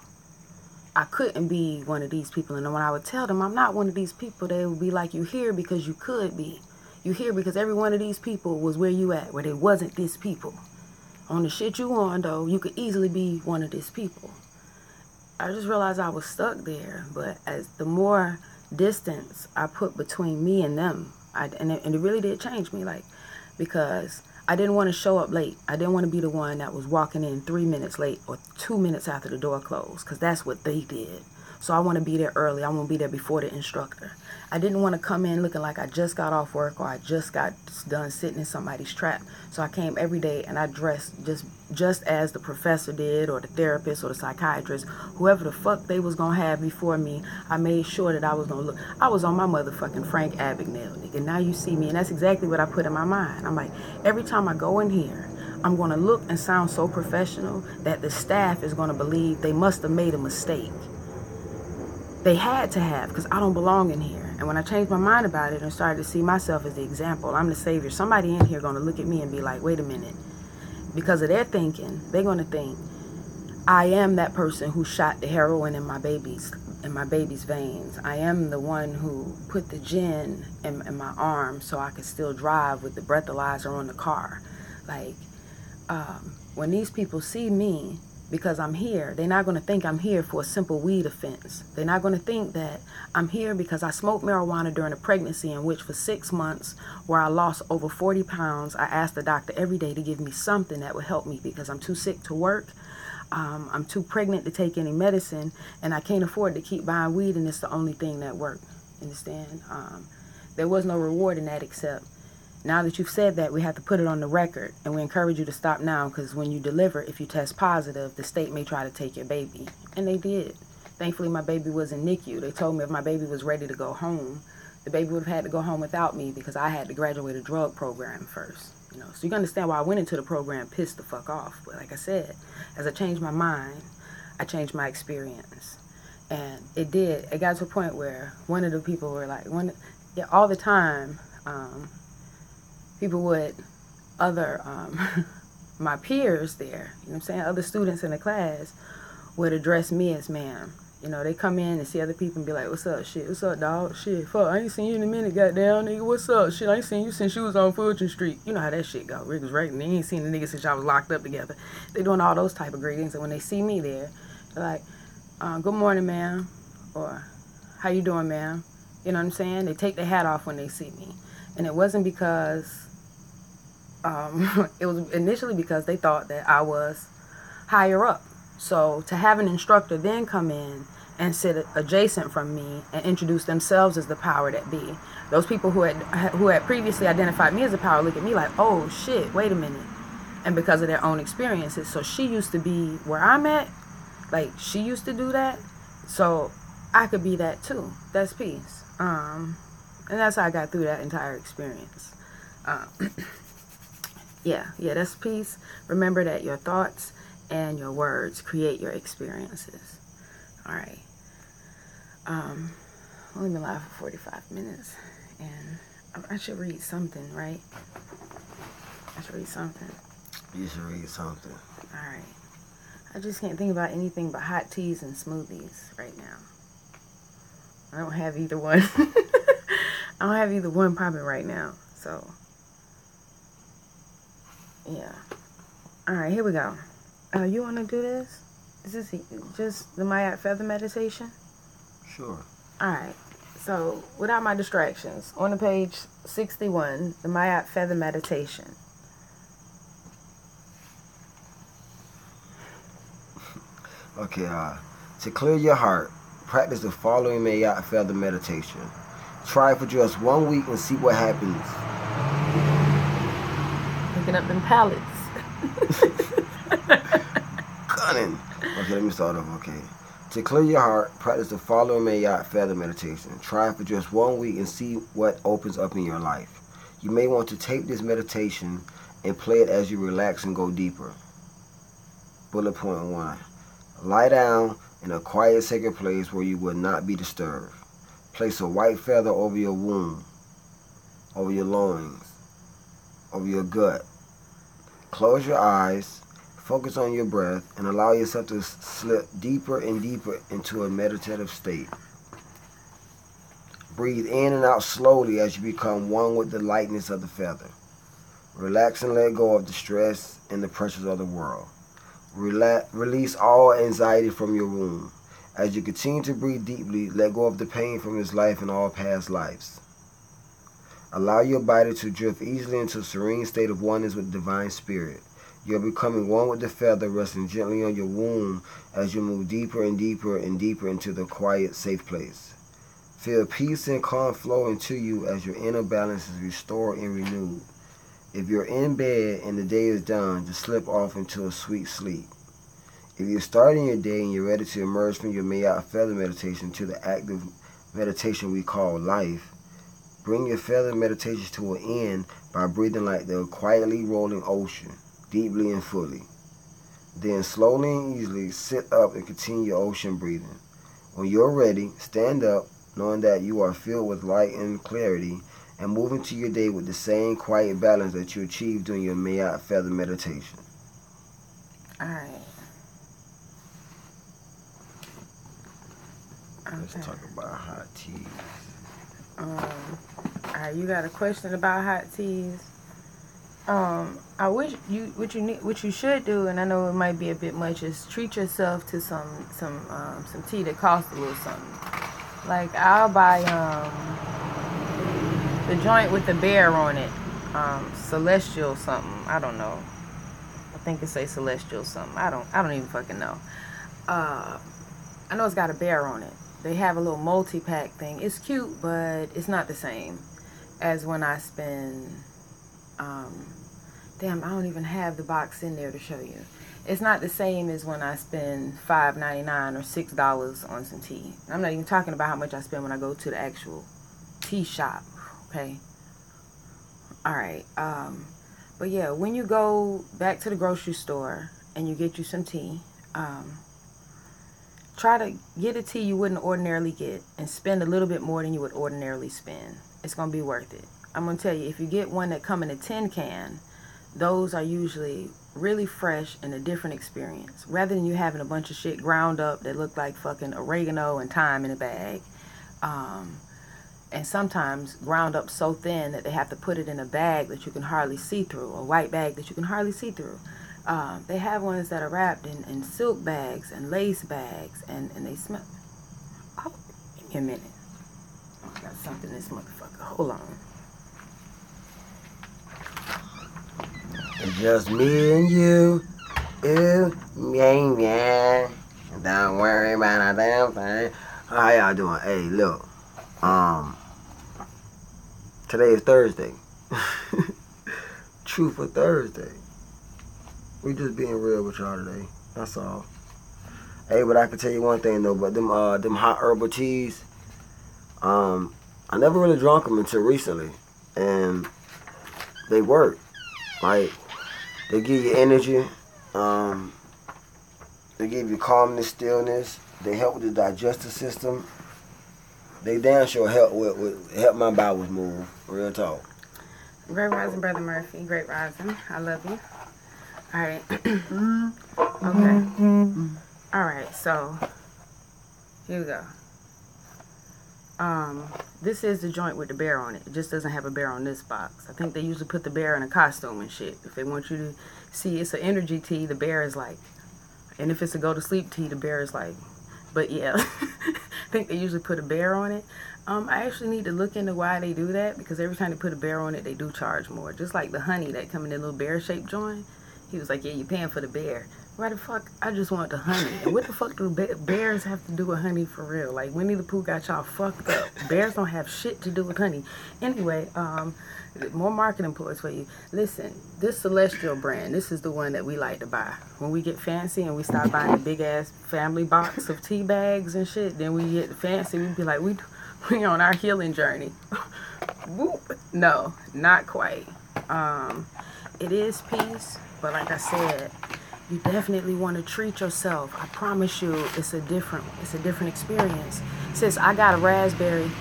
I couldn't be one of these people. And when I would tell them I'm not one of these people, they would be like, you here because you could be. You here because every one of these people was where you at, where they wasn't this people. On the shit you on, though, you could easily be one of these people. I just realized I was stuck there. But as the more distance I put between me and them, and it really did change me, like, because I didn't want to show up late. I didn't want to be the one that was walking in 3 minutes late or 2 minutes after the door closed, because that's what they did. So I want to be there early. I want to be there before the instructor. I didn't want to come in looking like I just got off work or I just got done sitting in somebody's trap. So I came every day and I dressed just as the professor did, or the therapist or the psychiatrist, whoever the fuck they was going to have before me. I made sure that I was going to look. I was on my motherfucking Frank Abagnale, nigga. Now you see me, and that's exactly what I put in my mind. I'm like, every time I go in here, I'm going to look and sound so professional that the staff is going to believe they must have made a mistake. They had to have, because I don't belong in here. And when I changed my mind about it and started to see myself as the example, I'm the savior. Somebody in here going to look at me and be like, wait a minute. Because of their thinking, they're going to think I am that person who shot the heroin in my baby's veins. I am the one who put the gin in my arm so I could still drive with the breathalyzer on the car. Like, when these people see me, because I'm here, they're not going to think I'm here for a simple weed offense. They're not going to think that I'm here because I smoked marijuana during a pregnancy in which for 6 months, where I lost over 40 pounds, I asked the doctor every day to give me something that would help me because I'm too sick to work. I'm too pregnant to take any medicine, and I can't afford to keep buying weed, and it's the only thing that worked. Understand? There was no reward in that, except now that you've said that, we have to put it on the record, and we encourage you to stop now, because when you deliver, if you test positive, the state may try to take your baby. And they did. Thankfully, my baby was in NICU. They told me if my baby was ready to go home, the baby would have had to go home without me because I had to graduate a drug program first. You know, so you can understand why I went into the program pissed the fuck off. But like I said, as I changed my mind, I changed my experience. And it did. It got to a point where one of the people were like, all the time, people would, my peers there, you know what I'm saying, other students in the class would address me as ma'am. You know, they come in and see other people and be like, what's up, shit? What's up, dog? Shit, fuck, I ain't seen you in a minute, goddamn, nigga. What's up, shit? I ain't seen you since you was on Fulton Street. You know how that shit go. Rick was right, and they ain't seen the nigga since y'all was locked up together. They doing all those type of greetings, and when they see me there, they're like, good morning, ma'am, or how you doing, ma'am? You know what I'm saying? They take their hat off when they see me. And it wasn't because, it was initially because they thought that I was higher up. So to have an instructor then come in and sit adjacent from me and introduce themselves as the power that be. Those people who had previously identified me as a power look at me like, oh shit, wait a minute. And because of their own experiences. So she used to be where I'm at. Like, she used to do that. So I could be that too. That's peace. And that's how I got through that entire experience. Yeah, that's peace. Remember that your thoughts and your words create your experiences. All right. Only been live for 45 minutes, and I should read something, right? I should read something. You should read something. All right. I just can't think about anything but hot teas and smoothies right now. I don't have either one. I don't have either one popping right now, so yeah. All right, here we go. You want to do this? Is this just the Mayat Feather meditation? Sure. All right. So, without my distractions, on the page 61, the Mayat Feather meditation. Okay, to clear your heart, practice the following Mayat Feather meditation. Try it for just 1 week and see what happens. Picking up them pallets. Gunning. Okay, let me start over. Okay. To clear your heart, practice the following Mayat Feather meditation. Try it for just 1 week and see what opens up in your life. You may want to tape this meditation and play it as you relax and go deeper. Bullet point 1. Lie down in a quiet, sacred place where you will not be disturbed. Place a white feather over your womb, over your loins, over your gut. Close your eyes, focus on your breath, and allow yourself to slip deeper and deeper into a meditative state. Breathe in and out slowly as you become one with the lightness of the feather. Relax and let go of the stress and the pressures of the world. Release all anxiety from your womb. As you continue to breathe deeply, let go of the pain from this life and all past lives. Allow your body to drift easily into a serene state of oneness with Divine Spirit. You are becoming one with the feather, resting gently on your womb as you move deeper and deeper and deeper into the quiet, safe place. Feel peace and calm flow into you as your inner balance is restored and renewed. If you're in bed and the day is done, just slip off into a sweet sleep. If you're starting your day and you're ready to emerge from your Mayat Feather meditation to the active meditation we call life, bring your feather meditation to an end by breathing like the quietly rolling ocean, deeply and fully. Then slowly and easily sit up and continue your ocean breathing. When you're ready, stand up, knowing that you are filled with light and clarity, and move into your day with the same quiet balance that you achieved during your Mayat Feather meditation. Alright. Let's talk about hot teas. Alright, you got a question about hot teas? I wish what you should do, and I know it might be a bit much, is treat yourself to some tea that costs a little something. Like I'll buy the joint with the bear on it, Celestial something. I don't know. I think it says Celestial something. I don't even fucking know. I know it's got a bear on it. They have a little multi-pack thing. It's cute, but it's not the same as when I spend, damn, I don't even have the box in there to show you. It's not the same as when I spend $5.99 or $6 on some tea. I'm not even talking about how much I spend when I go to the actual tea shop, okay? Alright, but yeah, when you go back to the grocery store and you get you some tea, try to get a tea you wouldn't ordinarily get and spend a little bit more than you would ordinarily spend. It's going to be worth it. I'm going to tell you, if you get one that come in a tin can, those are usually really fresh and a different experience. Rather than you having a bunch of shit ground up that look like fucking oregano and thyme in a bag. And sometimes ground up so thin that they have to put it in a bag that you can hardly see through, a white bag that you can hardly see through. They have ones that are wrapped in silk bags and lace bags, and they smell. Oh, give me a minute. Oh, I got something in this motherfucker. Hold on. It's just me and you. Ooh, yeah. Don't worry about a damn thing. How y'all doing? Hey, look. Today is Thursday. Truth for Thursday. We just being real with y'all today. That's all. Hey, but I can tell you one thing though, but them hot herbal teas, I never really drunk them until recently, and they work. Like, they give you energy, they give you calmness, stillness, they help with the digestive system. They damn sure help help my bowels move. Real talk. Great rising, Brother Murphy. Great rising. I love you. All right. Okay. All right. So here we go. This is the joint with the bear on it. It just doesn't have a bear on this box. I think they usually put the bear in a costume and shit. If they want you to see it's an energy tea, the bear is like, and if it's a go to sleep tea, the bear is like, but yeah, I think they usually put a bear on it. I actually need to look into why they do that, because every time they put a bear on it, they do charge more. Just like the honey that come in that little bear-shaped joint. He was like, yeah, you're paying for the bear. Why the fuck? I just want the honey. And what the fuck do bears have to do with honey for real? Like, Winnie the Pooh got y'all fucked up. Bears don't have shit to do with honey. Anyway, more marketing ploys for you. Listen, this Celestial brand, this is the one that we like to buy. When we get fancy and we start buying a big ass family box of tea bags and shit, then we get fancy. We be like, we on our healing journey. Whoop. No, not quite. It is peace, but like I said, you definitely want to treat yourself. I promise you, it's a different experience. Sis, I got a raspberry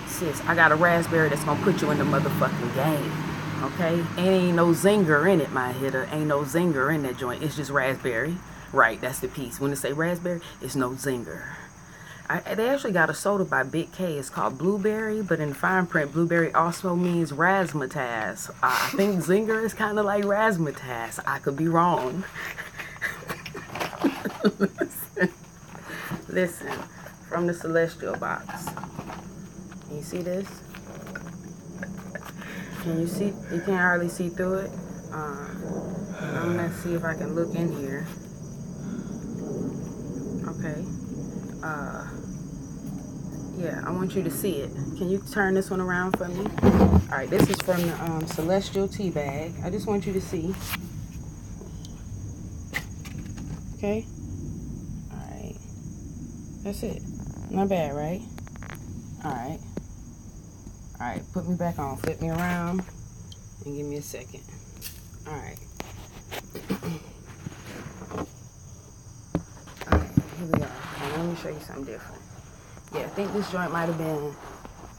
that's gonna put you in the motherfucking game. Okay? Ain't no zinger in it, my hitter. Ain't no zinger in that joint. It's just raspberry. Right, that's the piece. When they say raspberry, it's no zinger. They actually got a soda by Big K. It's called Blueberry, but in the fine print, blueberry also means razzmatazz. I think zinger is kind of like razzmatazz. I could be wrong. Listen, from the Celestial box. Can you see this? Can you see? You can't hardly see through it. I'm gonna see if I can look in here. Okay. Yeah, I want you to see it. Can you turn this one around for me? All right, this is from the Celestial tea bag. I just want you to see. Okay. All right. That's it. Not bad, right? All right. All right, put me back on. Flip me around and give me a second. All right. All right, here we are. Okay, let me show you something different. Yeah, I think this joint might have been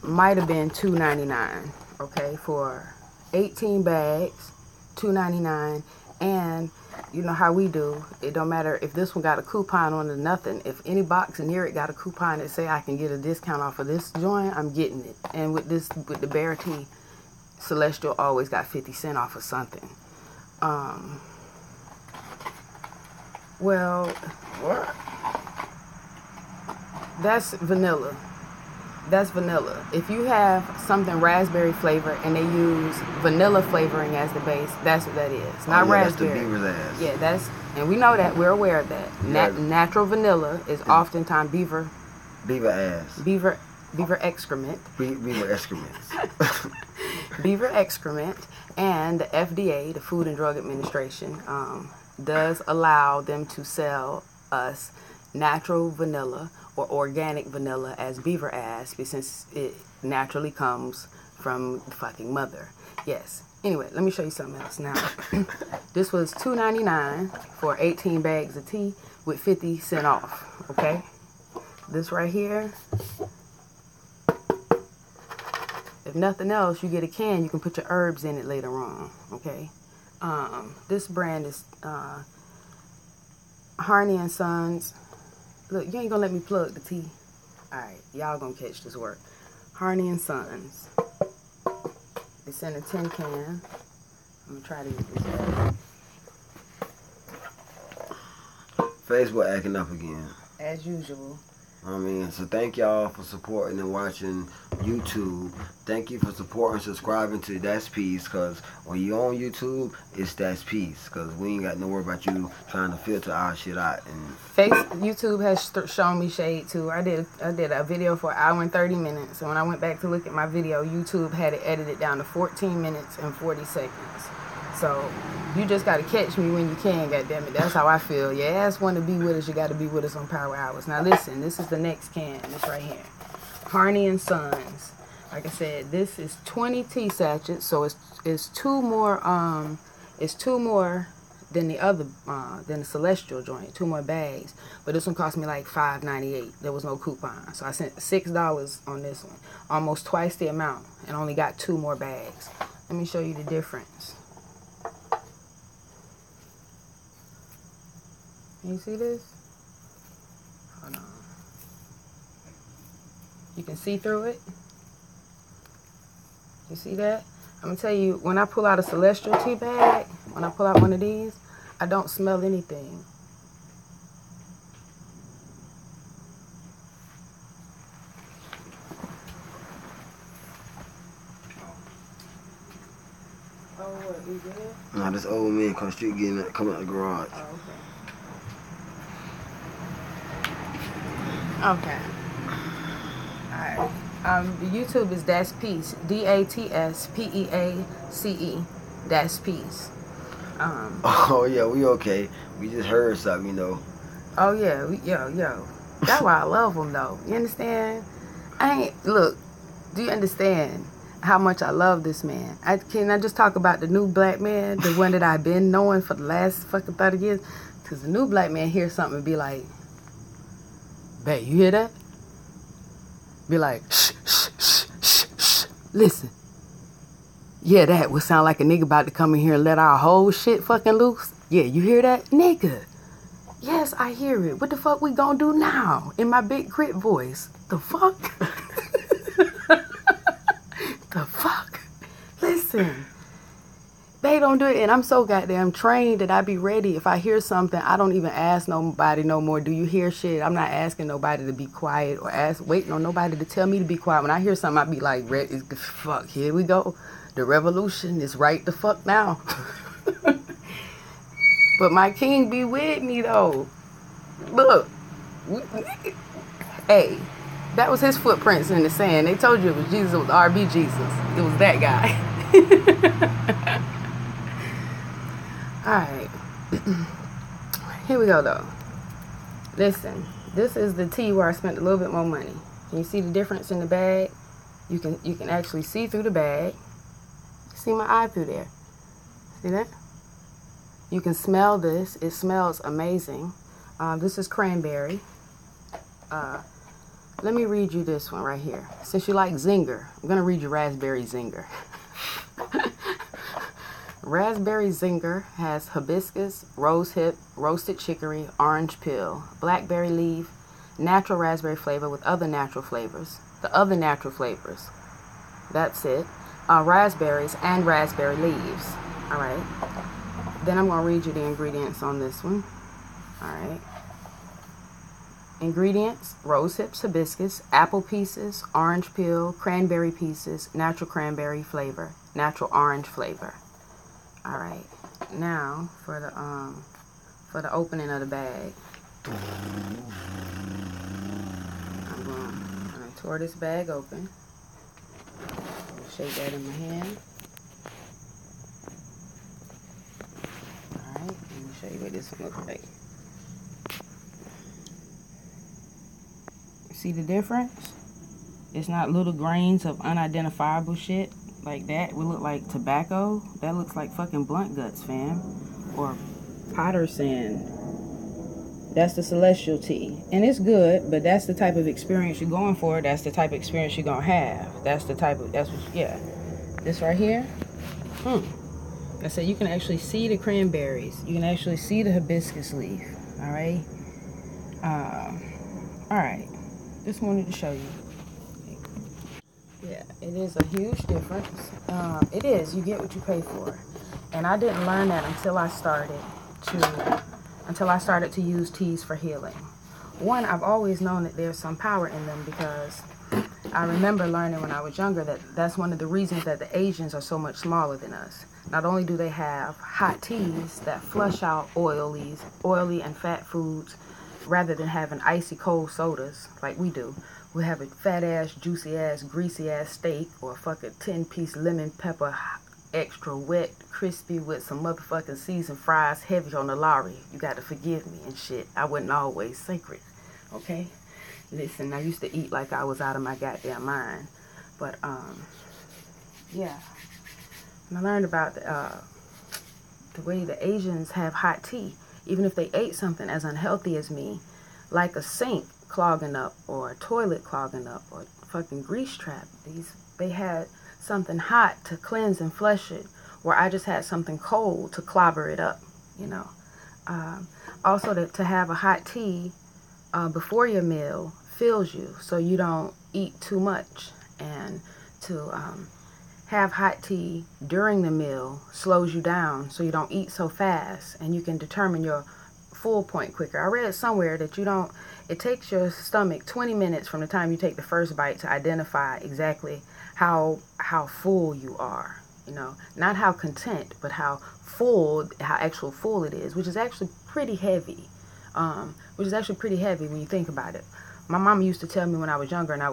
$2.99. Okay, for 18 bags, $2.99, and you know how we do. It don't matter if this one got a coupon on it or nothing. If any box near it got a coupon that say I can get a discount off of this joint, I'm getting it. And with the Bear Tea, Celestial always got 50 cents off of something. Well, what? That's vanilla. That's vanilla. If you have something raspberry flavor and they use vanilla flavoring as the base, that's what that is. Not raspberry. That's the beaver's ass. Yeah, and we know that. We're aware of that. Yeah. Natural vanilla is oftentimes beaver ass. Beaver excrement. Beaver excrements. Beaver excrement, and the FDA, the Food and Drug Administration, does allow them to sell us natural vanilla or organic vanilla as beaver ass, since it naturally comes from the fucking mother. Yes. Anyway, let me show you something else now. This was $2.99 for 18 bags of tea with 50 cents off. Okay? This right here, if nothing else, you get a can, you can put your herbs in it later on. Okay? This brand is Harney and Sons. Look, you ain't gonna let me plug the tea. Alright, y'all gonna catch this work. Harney and Sons. It's in a tin can. I'm gonna try to get this out. Facebook acting up again. As usual. I mean, so thank y'all for supporting and watching YouTube. Thank you for supporting and subscribing to That's Peace, because when you on YouTube, it's That's Peace, because we ain't got no worry about you trying to filter our shit out. And YouTube has shown me shade too. I did a video for 1 hour and 30 minutes, and when I went back to look at my video, YouTube had it edited down to 14 minutes and 40 seconds. So you just gotta catch me when you can, goddammit. That's how I feel. Your ass wanna be with us, you gotta be with us on Power Hours. Now listen, this is the next can. This right here. Harney and Sons. Like I said, this is 20 tea sachets, so it's two more than the other than the Celestial joint, 2 more bags. But this one cost me like $5.98. There was no coupon. So I sent $6 on this one. Almost twice the amount, and only got 2 more bags. Let me show you the difference. Can you see this? Hold on. You can see through it. You see that? I'm gonna tell you, when I pull out a Celestial tea bag, when I pull out one of these, I don't smell anything. Oh, what, you good? Nah, this old man come out the garage. Oh, okay. Okay. Alright. YouTube is Das Peace. DATSPEACE. Das Peace. Oh yeah, we okay. We just heard something, you know. Oh yeah, yo. That's why I love him though. You understand? Look, do you understand how much I love this man? Can I just talk about the new black man, the one that I've been knowing for the last fucking 30 years? Because the new black man hears something and be like, "Babe, you hear that?" Be like, shh, shh, shh, shh, shh. Listen. Yeah, that would sound like a nigga about to come in here and let our whole shit fucking loose. Yeah, you hear that? Nigga. Yes, I hear it. What the fuck we gonna do now? In my big crit voice. The fuck? The fuck? Listen. They don't do it, and I'm so goddamn trained that I be ready. If I hear something, I don't even ask nobody no more, do you hear shit? I'm not asking nobody to be quiet or waiting on nobody to tell me to be quiet. When I hear something, I be like, fuck, here we go. The revolution is right the fuck now. But my king be with me, though. Look. Hey, that was his footprints in the sand. They told you it was Jesus. It was RB Jesus. It was that guy. Alright. Here we go though. Listen, this is the tea where I spent a little bit more money. Can you see the difference in the bag? You can actually see through the bag. See my eye through there. See that? You can smell this. It smells amazing. This is cranberry. Let me read you this one right here. Since you like Zinger, I'm gonna read you Raspberry Zinger. Raspberry Zinger has hibiscus, rosehip, roasted chicory, orange peel, blackberry leaf, natural raspberry flavor with other natural flavors. The other natural flavors. That's it. Raspberries and raspberry leaves. All right. Then I'm going to read you the ingredients on this one. All right. Ingredients: rose hips, hibiscus, apple pieces, orange peel, cranberry pieces, natural cranberry flavor, natural orange flavor. All right, now for the opening of the bag. I'm gonna tore this bag open. Shake that in my hand. All right, let me show you what this one looks like. See the difference? It's not little grains of unidentifiable shit like that. It would look like tobacco. That looks like fucking blunt guts, fam. Or potter sand. That's the celestial tea. And it's good, but that's the type of experience you're going for. That's the type of experience you're gonna have. That's yeah. This right here. I said you can actually see the cranberries. You can actually see the hibiscus leaf. Alright? Alright. Just wanted to show you. Yeah, it is a huge difference. It is. You get what you pay for. And I didn't learn that until I started to use teas for healing. One, I've always known that there's some power in them because I remember learning when I was younger that that's one of the reasons that the Asians are so much smaller than us. Not only do they have hot teas that flush out oily and fat foods rather than having icy cold sodas like we do. We have a fat ass, juicy ass, greasy ass steak or a fucking 10-piece lemon pepper extra wet, crispy with some motherfucking seasoned fries heavy on the lorry. You got to forgive me and shit. I wasn't always sacred, okay? Listen, I used to eat like I was out of my goddamn mind. But, yeah. And I learned about the way the Asians have hot tea. Even if they ate something as unhealthy as me, like a sink clogging up or a toilet clogging up or a fucking grease trap. They had something hot to cleanse and flush it, where I just had something cold to clobber it up, you know. Also, to have a hot tea before your meal fills you so you don't eat too much, and to have hot tea during the meal slows you down so you don't eat so fast and you can determine your full point quicker. I read somewhere that it takes your stomach 20 minutes from the time you take the first bite to identify exactly how full you are, you know, not how content, but how actual full it is, which is actually pretty heavy when you think about it. My mom used to tell me when I was younger, and I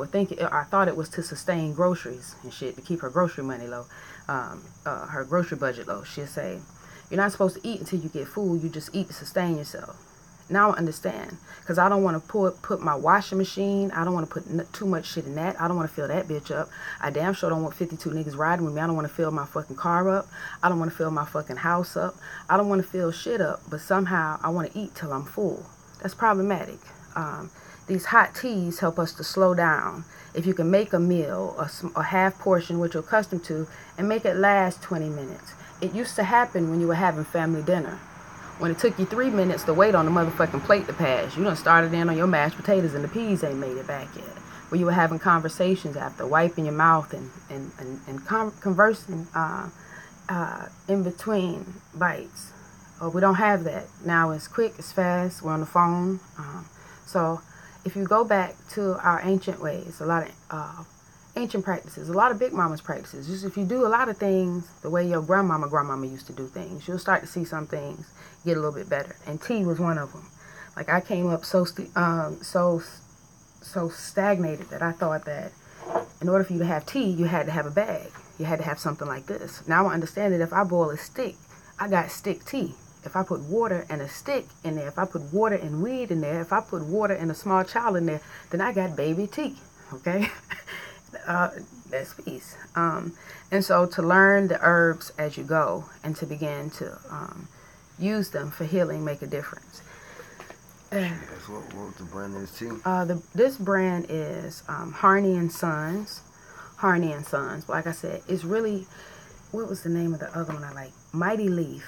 thought it was to sustain groceries and shit, to keep her grocery money low, her grocery budget low. She'd say, you're not supposed to eat until you get food. You just eat to sustain yourself. Now I understand, because I don't want to put my washing machine, I don't want to put too much shit in that. I don't want to fill that bitch up. I damn sure don't want 52 niggas riding with me. I don't want to fill my fucking car up. I don't want to fill my fucking house up. I don't want to fill shit up, but somehow I want to eat till I'm full. That's problematic. These hot teas help us to slow down. If you can make a meal, a half portion, which you're accustomed to, and make it last 20 minutes. It used to happen when you were having family dinner. When it took you 3 minutes to wait on the motherfucking plate to pass, you done started in on your mashed potatoes and the peas ain't made it back yet. When you were having conversations after, wiping your mouth and conversing in between bites. We don't have that. Now it's quick, it's fast, we're on the phone. So if you go back to our ancient ways, a lot of ancient practices, a lot of big mama's practices, just if you do a lot of things the way your grandmama used to do things, you'll start to see some things get a little bit better. And tea was one of them. Like, I came up so stagnated that I thought that in order for you to have tea, you had to have a bag. You had to have something like this. Now I understand that if I boil a stick, I got stick tea. If I put water and a stick in there, if I put water and weed in there, if I put water and a small child in there, then I got baby tea. Okay? That's peace. And so to learn the herbs as you go and to begin to use them for healing make a difference. That's what the brand is too. This brand is Harney and Sons. Harney and Sons. Like I said, it's really, what was the name of the other one I like? Mighty Leaf.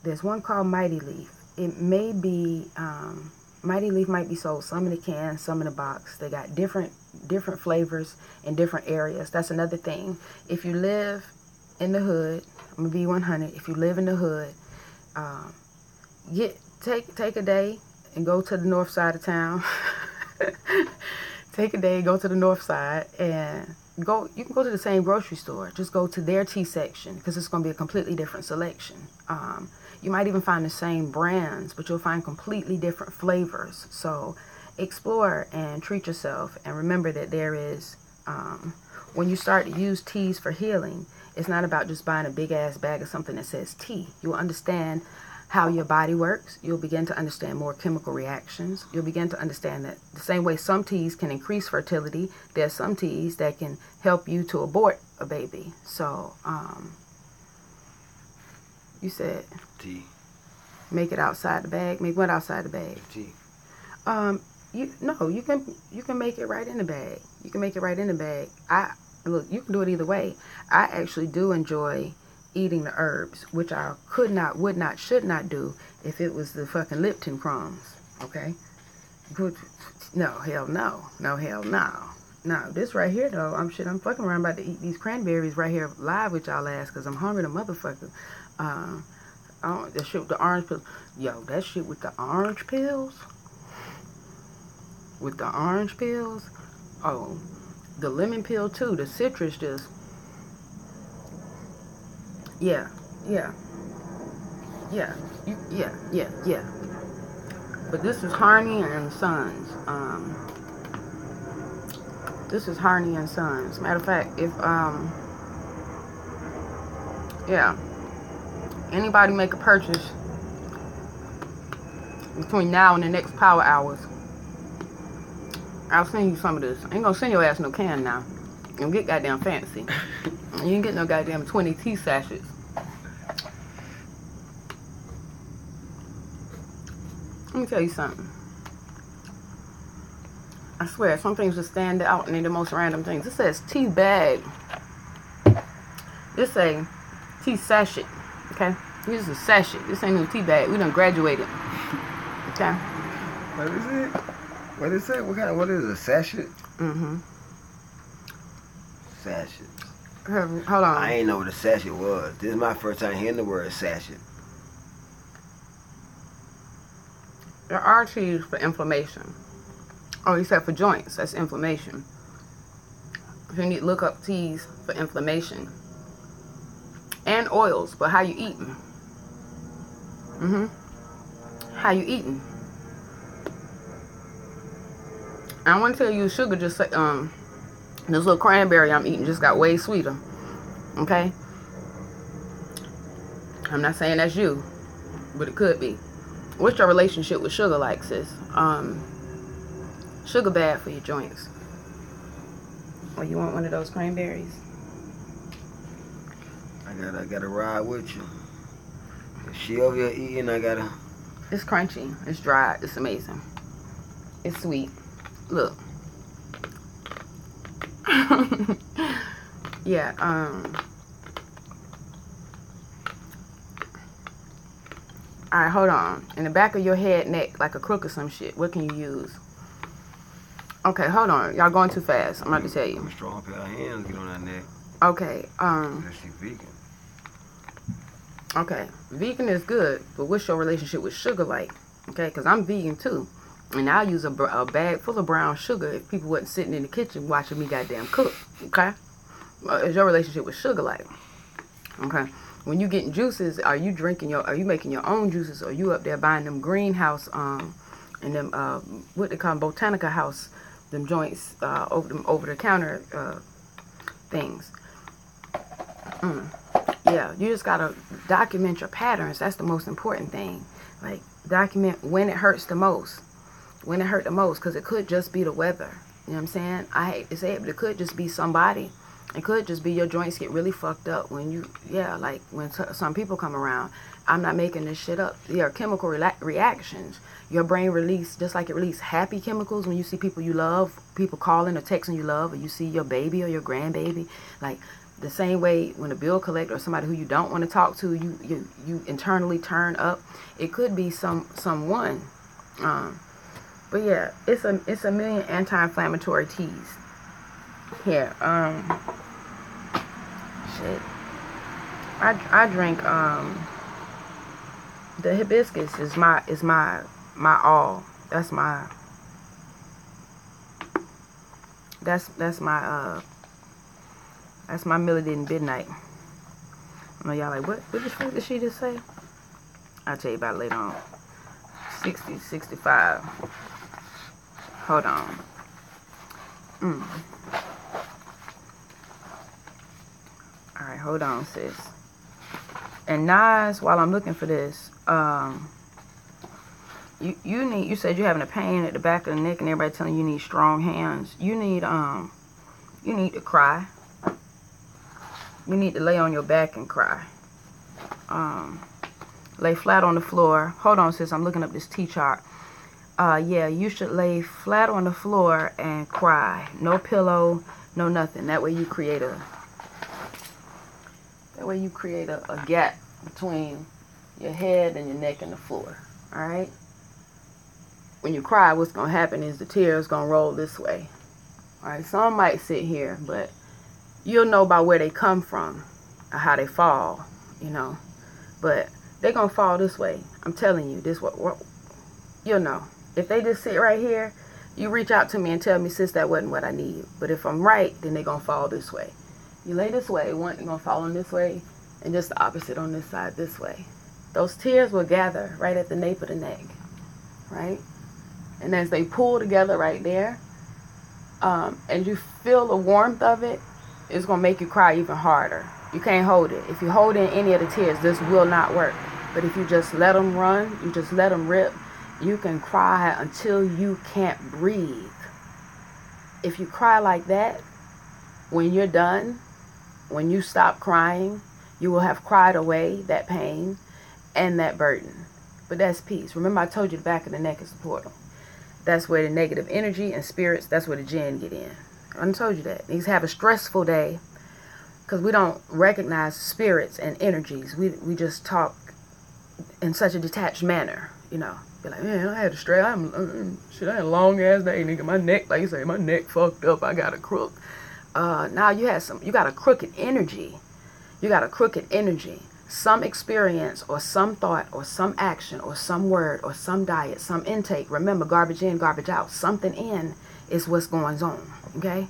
There's one called Mighty Leaf. It may be, Mighty Leaf might be sold some in the can, some in the box. They got different flavors in different areas. That's another thing. If you live in the hood, I'm gonna be 100. If you live in the hood, take a day and go to the north side of town. Take a day, go to the north side, and you can go to the same grocery store. Just go to their tea section, because it's going to be a completely different selection. You might even find the same brands, but you'll find completely different flavors. So explore and treat yourself, and remember that there is, when you start to use teas for healing, it's not about just buying a big ass bag of something that says tea. You'll understand how your body works. You'll begin to understand more chemical reactions. You'll begin to understand that the same way some teas can increase fertility, there's some teas that can help you to abort a baby. So, you said tea. Make it outside the bag. Make what outside the bag? Tea. You can make it right in the bag. You can make it right in the bag. Look, you can do it either way. I actually do enjoy eating the herbs, which I could not, would not, should not do if it was the fucking Lipton crumbs. Okay? Good. No, hell no. No, hell no. No, this right here though, I'm fucking around about to eat these cranberries right here live with y'all ass, because I'm hungry the motherfucker. That shit with the orange pills. Yo, that shit with the orange pills. With the orange pills. Oh, the lemon pill too. The citrus just. Yeah. But this is Harney and Sons. This is Harney and Sons. Matter of fact, if anybody make a purchase between now and the next power hours, I'll send you some of this. I ain't gonna send your ass no can now. And get goddamn fancy. You ain't get no goddamn 20 tea sachets. Let me tell you something. I swear, some things just stand out and they're the most random things. This says tea bag. This a tea sachet. Okay? This is a sachet. This ain't no tea bag. We done graduated. Okay? What is it? What is it? What is a sachet? Mm-hmm. Sachet. Hold on. I ain't know what a sachet was. This is my first time hearing the word sachet. There are teas for inflammation. Oh, you said for joints. That's inflammation. You need to look up teas for inflammation. And oils, but how you eating? How you eating? I want to tell you, sugar just this little cranberry I'm eating just got way sweeter. Okay? I'm not saying that's you, but it could be. What's your relationship with sugar like, sis? Sugar bad for your joints. Or you want one of those cranberries? I gotta ride with you. If she over here eating, I gotta. It's crunchy. It's dry. It's amazing. It's sweet. Look. Yeah. All right, hold on. In the back of your head, neck, like a crook or some shit. What can you use? Okay, hold on. Y'all going too fast. I'm about to tell you. I'm a strong pair of hands get on that neck. Okay. Especially vegan. Okay, vegan is good, but what's your relationship with sugar like? Okay, because I'm vegan too, and I'll use a bag full of brown sugar if people wasn't sitting in the kitchen watching me goddamn cook. Okay, is your relationship with sugar like? Okay, when you getting juices, are you making your own juices, or you up there buying them greenhouse and them what they call them, Botanica house, them joints over the counter things? Yeah, you just gotta document your patterns. That's the most important thing. Like, document when it hurts the most. When it hurt the most, because it could just be the weather. You know what I'm saying? I hate to say it, but it could just be somebody. It could just be your joints get really fucked up when you, like when some people come around. I'm not making this shit up. There are chemical reactions. Your brain release, just like it releases happy chemicals when you see people you love, people calling or texting you love, or you see your baby or your grandbaby. Like, the same way when a bill collector or somebody who you don't want to talk to, you internally turn up. It could be someone. But yeah, it's a million anti-inflammatory teas. Here, shit. I drink the hibiscus is my all. That's my melody in midnight. I know y'all like, what the fuck did she just say? I'll tell you about it later on. 60, 65. Hold on. Alright, hold on, sis. And Nas, while I'm looking for this, you said you're having a pain at the back of the neck and everybody telling you need strong hands. You need to cry. You need to lay on your back and cry. Lay flat on the floor. Hold on, sis. I'm looking up this T-chart. Yeah, you should lay flat on the floor and cry. No pillow, no nothing. That way you create a gap between your head and your neck and the floor. Alright? When you cry, what's going to happen is the tears going to roll this way. Alright, some might sit here, but you'll know by where they come from or how they fall, you know. But they're going to fall this way. I'm telling you, this what you'll know. If they just sit right here, you reach out to me and tell me, sis, that wasn't what I need. But if I'm right, then they're going to fall this way. You lay this way, one, you're going to fall on this way, and just the opposite on this side, this way. Those tears will gather right at the nape of the neck, right? And as they pull together right there, and you feel the warmth of it, it's going to make you cry even harder. You can't hold it. If you hold in any of the tears, this will not work. But if you just let them run, you just let them rip, you can cry until you can't breathe. If you cry like that, when you're done, when you stop crying, you will have cried away that pain and that burden. But that's peace. Remember, I told you the back of the neck is the portal. That's where the negative energy and spirits, that's where the jinn get in. I told you that. You have a stressful day because we don't recognize spirits and energies. We just talk in such a detached manner, you know. Be like, man, I had a stress. I had a long ass day, nigga. My neck, like you say, my neck fucked up. I got a crook. Now you got a crooked energy. You got a crooked energy. Some experience or some thought or some action or some word or some diet, some intake. Remember, garbage in, garbage out. Something in is what's going on. Okay?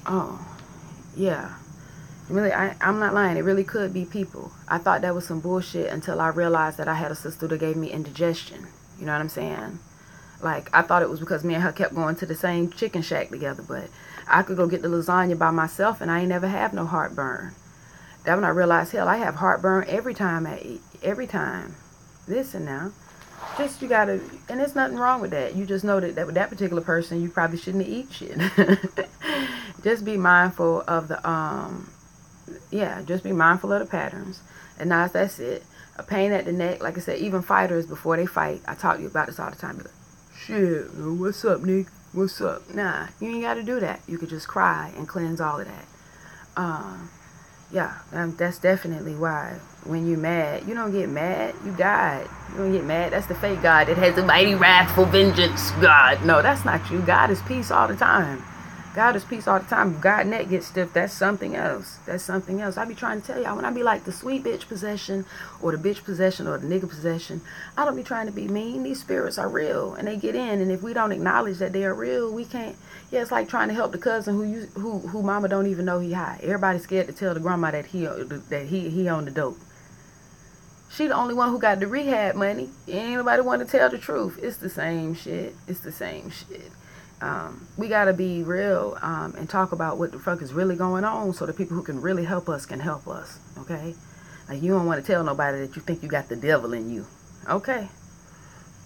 Oh, yeah. Really, I'm not lying. It really could be people. I thought that was some bullshit until I realized that I had a sister that gave me indigestion. You know what I'm saying? Like, I thought it was because me and her kept going to the same chicken shack together, but I could go get the lasagna by myself and I ain't never have no heartburn. That when I realized, hell, I have heartburn every time I eat. Every time. Listen now. Just, you gotta, and there's nothing wrong with that. You just know that with that particular person, you probably shouldn't eat shit. Just be mindful of the, just be mindful of the patterns. And now that's it. A pain at the neck, like I said, even fighters, before they fight, I talk to you about this all the time. Be like, shit, what's up, Nick? What's up? Nah, you ain't got to do that. You could just cry and cleanse all of that. That's definitely why when you're mad, you don't get mad, you died. You don't get mad. That's the fake God that has a mighty wrathful vengeance God. No, that's not you. God is peace all the time. God is peace all the time. If God neck gets stiff, that's something else. That's something else. I be trying to tell y'all, when I be like the sweet bitch possession or the bitch possession or the nigga possession, I don't be trying to be mean. These spirits are real and they get in, and if we don't acknowledge that they are real, we can't. Yeah, it's like trying to help the cousin who mama don't even know he high. Everybody's scared to tell the grandma that he on the dope. She the only one who got the rehab money. Ain't nobody want to tell the truth. It's the same shit. It's the same shit. We gotta be real and talk about what the fuck is really going on, so the people who can really help us can help us. Okay, like, you don't want to tell nobody that you think you got the devil in you. Okay,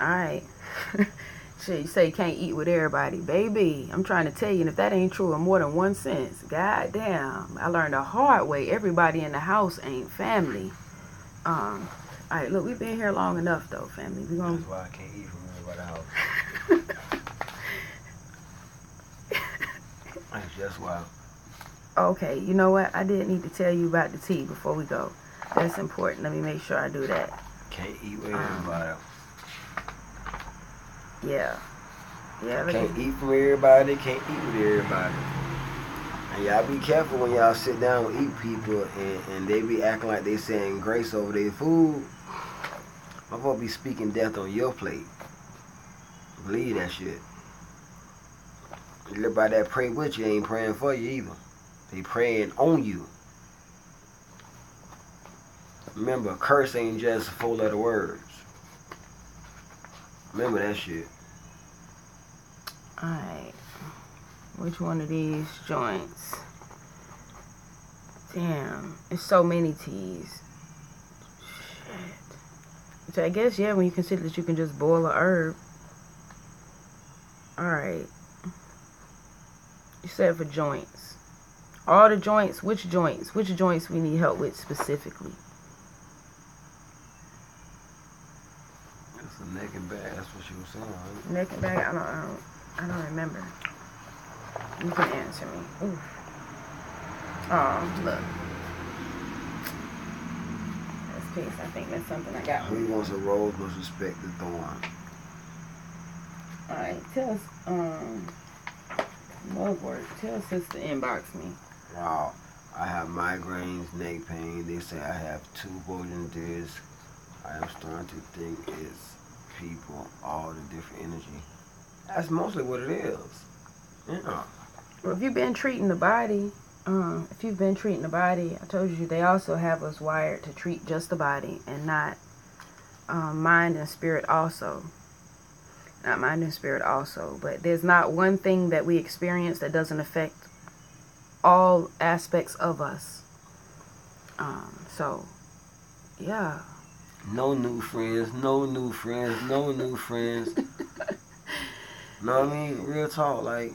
all right. Shit, you say you can't eat with everybody, baby. I'm trying to tell you, and if that ain't true in more than one sense, goddamn, I learned the hard way. Everybody in the house ain't family. All right, look, we've been here long enough though, family. We gonna. That's why I can't eat from everybody's house. That's just why. Okay, you know what? I did need to tell you about the tea before we go. That's important. Let me make sure I do that. Can't eat with everybody. Yeah. Can't eat from everybody. Can't eat with everybody. And y'all be careful when y'all sit down and eat people and they be acting like they saying grace over their food. I'm gonna be speaking death on your plate. Believe that shit. Everybody that pray with you ain't praying for you either. They praying on you. Remember, curse ain't just 4-letter words. Remember that shit. Alright. Which one of these joints? Damn. It's so many teas. Shit. So I guess, yeah, when you consider that you can just boil a herb. Alright. You said for joints. All the joints, which joints? Which joints we need help with specifically? That's a neck and back. That's what you were saying, right? Neck and back? I don't remember. You can answer me. Ooh. Oh, look. This piece, I think that's something I got. Who wants a rose must respect the thorn. Alright, tell us, love work. Tell sister inbox me. Wow. I have migraines, neck pain. They say I have 2 bulging discs. I am starting to think it's people, all the different energy. That's mostly what it is. Yeah. Well, if you've been treating the body, I told you they also have us wired to treat just the body and not mind and spirit also. Not mind and spirit also. But there's not one thing that we experience that doesn't affect all aspects of us. So, yeah. No new friends, no new friends, no new friends. Know what I mean? Real talk, like,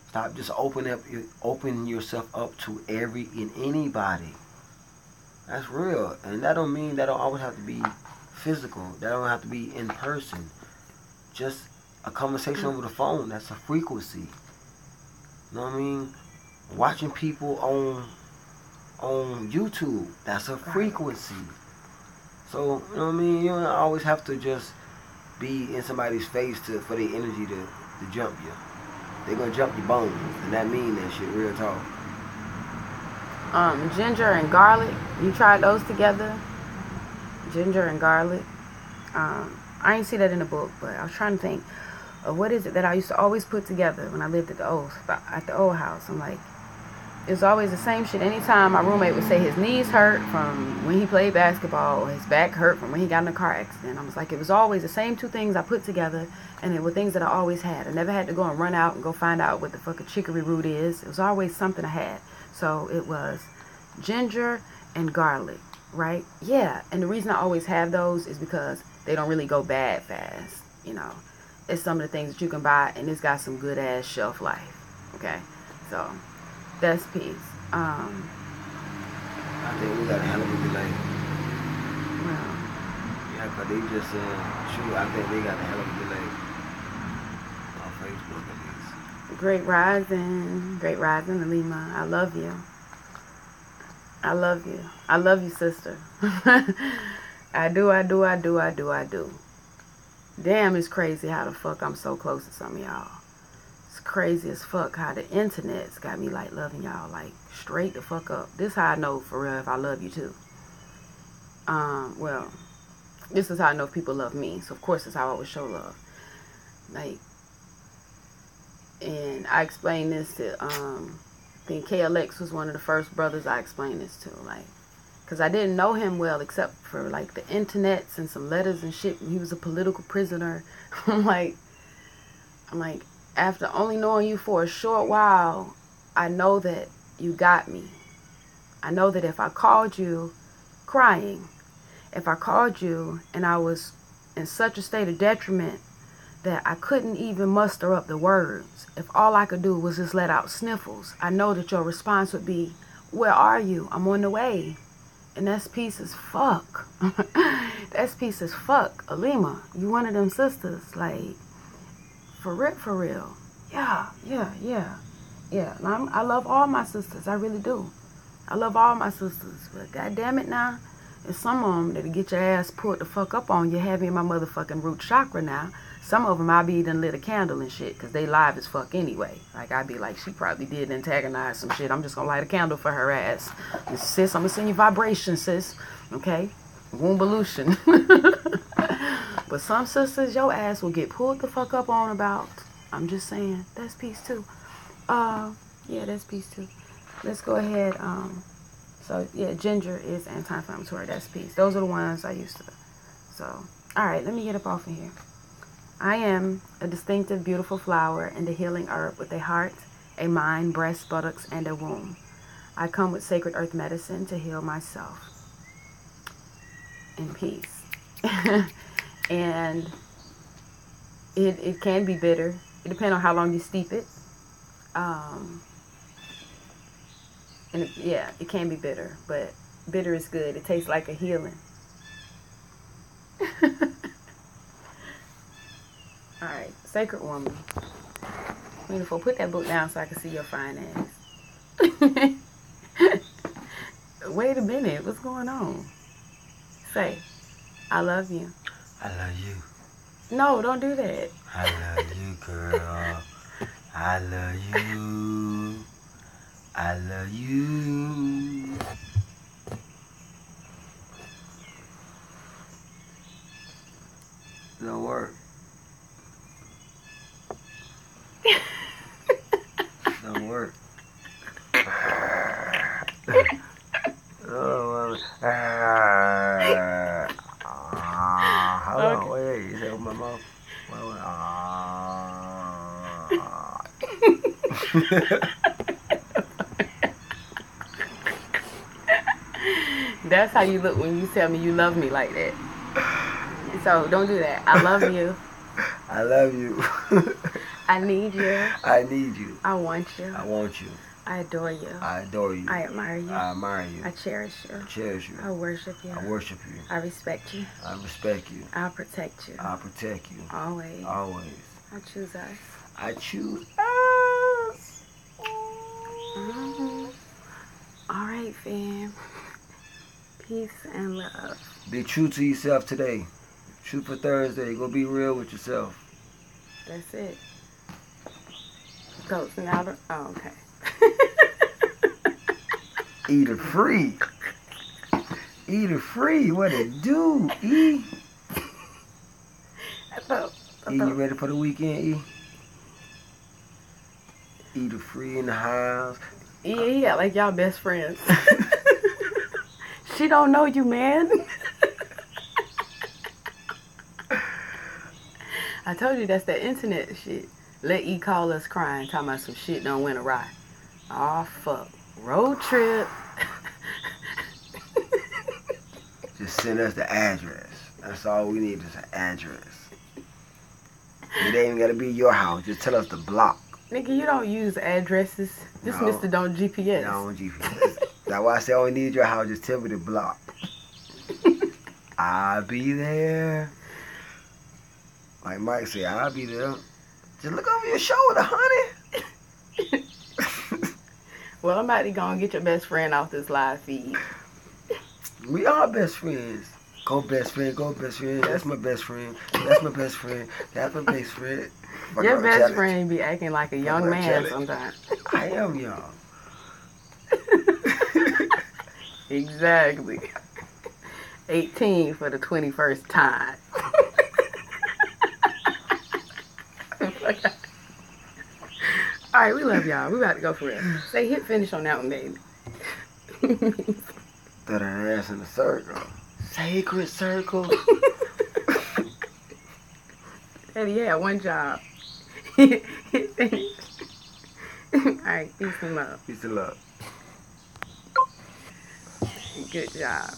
stop just open yourself up to every and anybody. That's real. And that don't mean that don't always have to be physical. That don't have to be in person. Just a conversation over the phone, that's a frequency. Know what I mean? Watching people on YouTube, that's a frequency. So, you know what I mean? You don't always have to just be in somebody's face for their energy to jump you. They're gonna jump your bones, and that mean that shit, real talk. Ginger and garlic, you tried those together? Ginger and garlic. I ain't see that in the book, but I was trying to think of what is it that I used to always put together when I lived at the old house. I'm like, It's always the same shit. Anytime my roommate would say his knees hurt from when he played basketball, or his back hurt from when he got in a car accident, I was like, it was always the same two things I put together, and it were things that I always had. I never had to go and run out and go find out what the fuck a chicory root is. It was always something I had. So it was ginger and garlic, right? Yeah, and the reason I always have those is because they don't really go bad fast, you know. It's some of the things that you can buy, and it's got some good ass shelf life, okay? So that's peace. I think we got a hell of a delay. Well, Yeah, because they just said, shoot, I think they got a hell of a delay on Facebook at least. great rising, Alima. I love you. I love you. I love you, sister. I do. Damn, it's crazy how the fuck I'm so close to some of y'all. It's crazy as fuck how the internet's got me like loving y'all like straight the fuck up. This how I know for real if I love you too. Well, this is how I know if people love me. So of course it's how I would show love. Like, and I explained this to I think KLX was one of the first brothers I explained this to, like, because I didn't know him well except for like the internets and some letters and shit. He was a political prisoner. I'm like, after only knowing you for a short while, I know that you got me. I know that if I called you crying, if I called you and I was in such a state of detriment that I couldn't even muster up the words, if all I could do was just let out sniffles, I know that your response would be, where are you? I'm on the way. And that's peace as fuck. That's peace as fuck. Alima, you one of them sisters, like, for real. Yeah. And I love all my sisters. I really do. I love all my sisters. But goddamn it now, there's some of them that'll get your ass pulled the fuck up on you having my motherfucking root chakra now. Some of them I be done lit a candle and shit because they live as fuck anyway. Like, I be like, she probably did antagonize some shit. I'm just gonna light a candle for her ass. And sis, I'm gonna send you vibration, sis. Okay? Womballution. But some sisters, your ass will get pulled the fuck up on about. I'm just saying. That's peace too. Yeah, that's peace too. Let's go ahead. So, yeah, ginger is anti-inflammatory. That's peace. Those are the ones I used to. So, alright, let me get up off of here. I am a distinctive, beautiful flower and a healing herb with a heart, a mind, breasts, buttocks, and a womb. I come with sacred earth medicine to heal myself in peace. And it can be bitter. It depends on how long you steep it. And it can be bitter, but bitter is good. It tastes like a healing. Alright, Sacred Woman. Beautiful. Put that book down so I can see your fine ass. Wait a minute. What's going on? Say, I love you. I love you. No, don't do that. I love you, girl. I love you. I love you. Don't work. Don't work. Hold on, wait. Is that with my mouth? That's how you look when you tell me you love me like that. So don't do that. I love you. I love you. I need you. I need you. I want you. I want you. I adore you. I adore you. I admire you. I admire you. I cherish you. I cherish you. I worship you. I worship you. I respect you. I respect you. I'll protect you. I'll protect you. Always. Always. I choose us. I choose us. All right, fam. Peace and love. Be true to yourself today. Shoot for Thursday. Go be real with yourself. That's it. Goats and outer. Oh, okay. Eat it free. Eat it free. What it do, E? E, you ready for the weekend, E? Eat it free in the house. Yeah, like y'all best friends. She don't know you, man. I told you that's that internet shit. Let E call us crying, talking about some shit don't went awry. Aw, fuck. Road trip. Just send us the address. That's all we need is an address. It ain't gotta be your house. Just tell us the block. Nigga, you don't use addresses. This No. Mr. Don't GPS. No, on GPS. That's why I say I only need your house. Just tell me the block. I'll be there. Like Mike said, I'll be there. Just look over your shoulder, honey. Well, I'm about to go and get your best friend off this live feed. We are best friends. Go best friend, go best friend. That's my best friend. That's my best friend. That's my best friend. Your best friend be acting like a young man sometimes. I am young. Exactly. 18 for the 21st time. Alright, we love y'all. We about to go for it. Say hit finish on that one, baby. Throw that ass in a circle. Sacred circle. Daddy, yeah, one job. Hit finish. Alright, peace and love. Peace and love. Good job.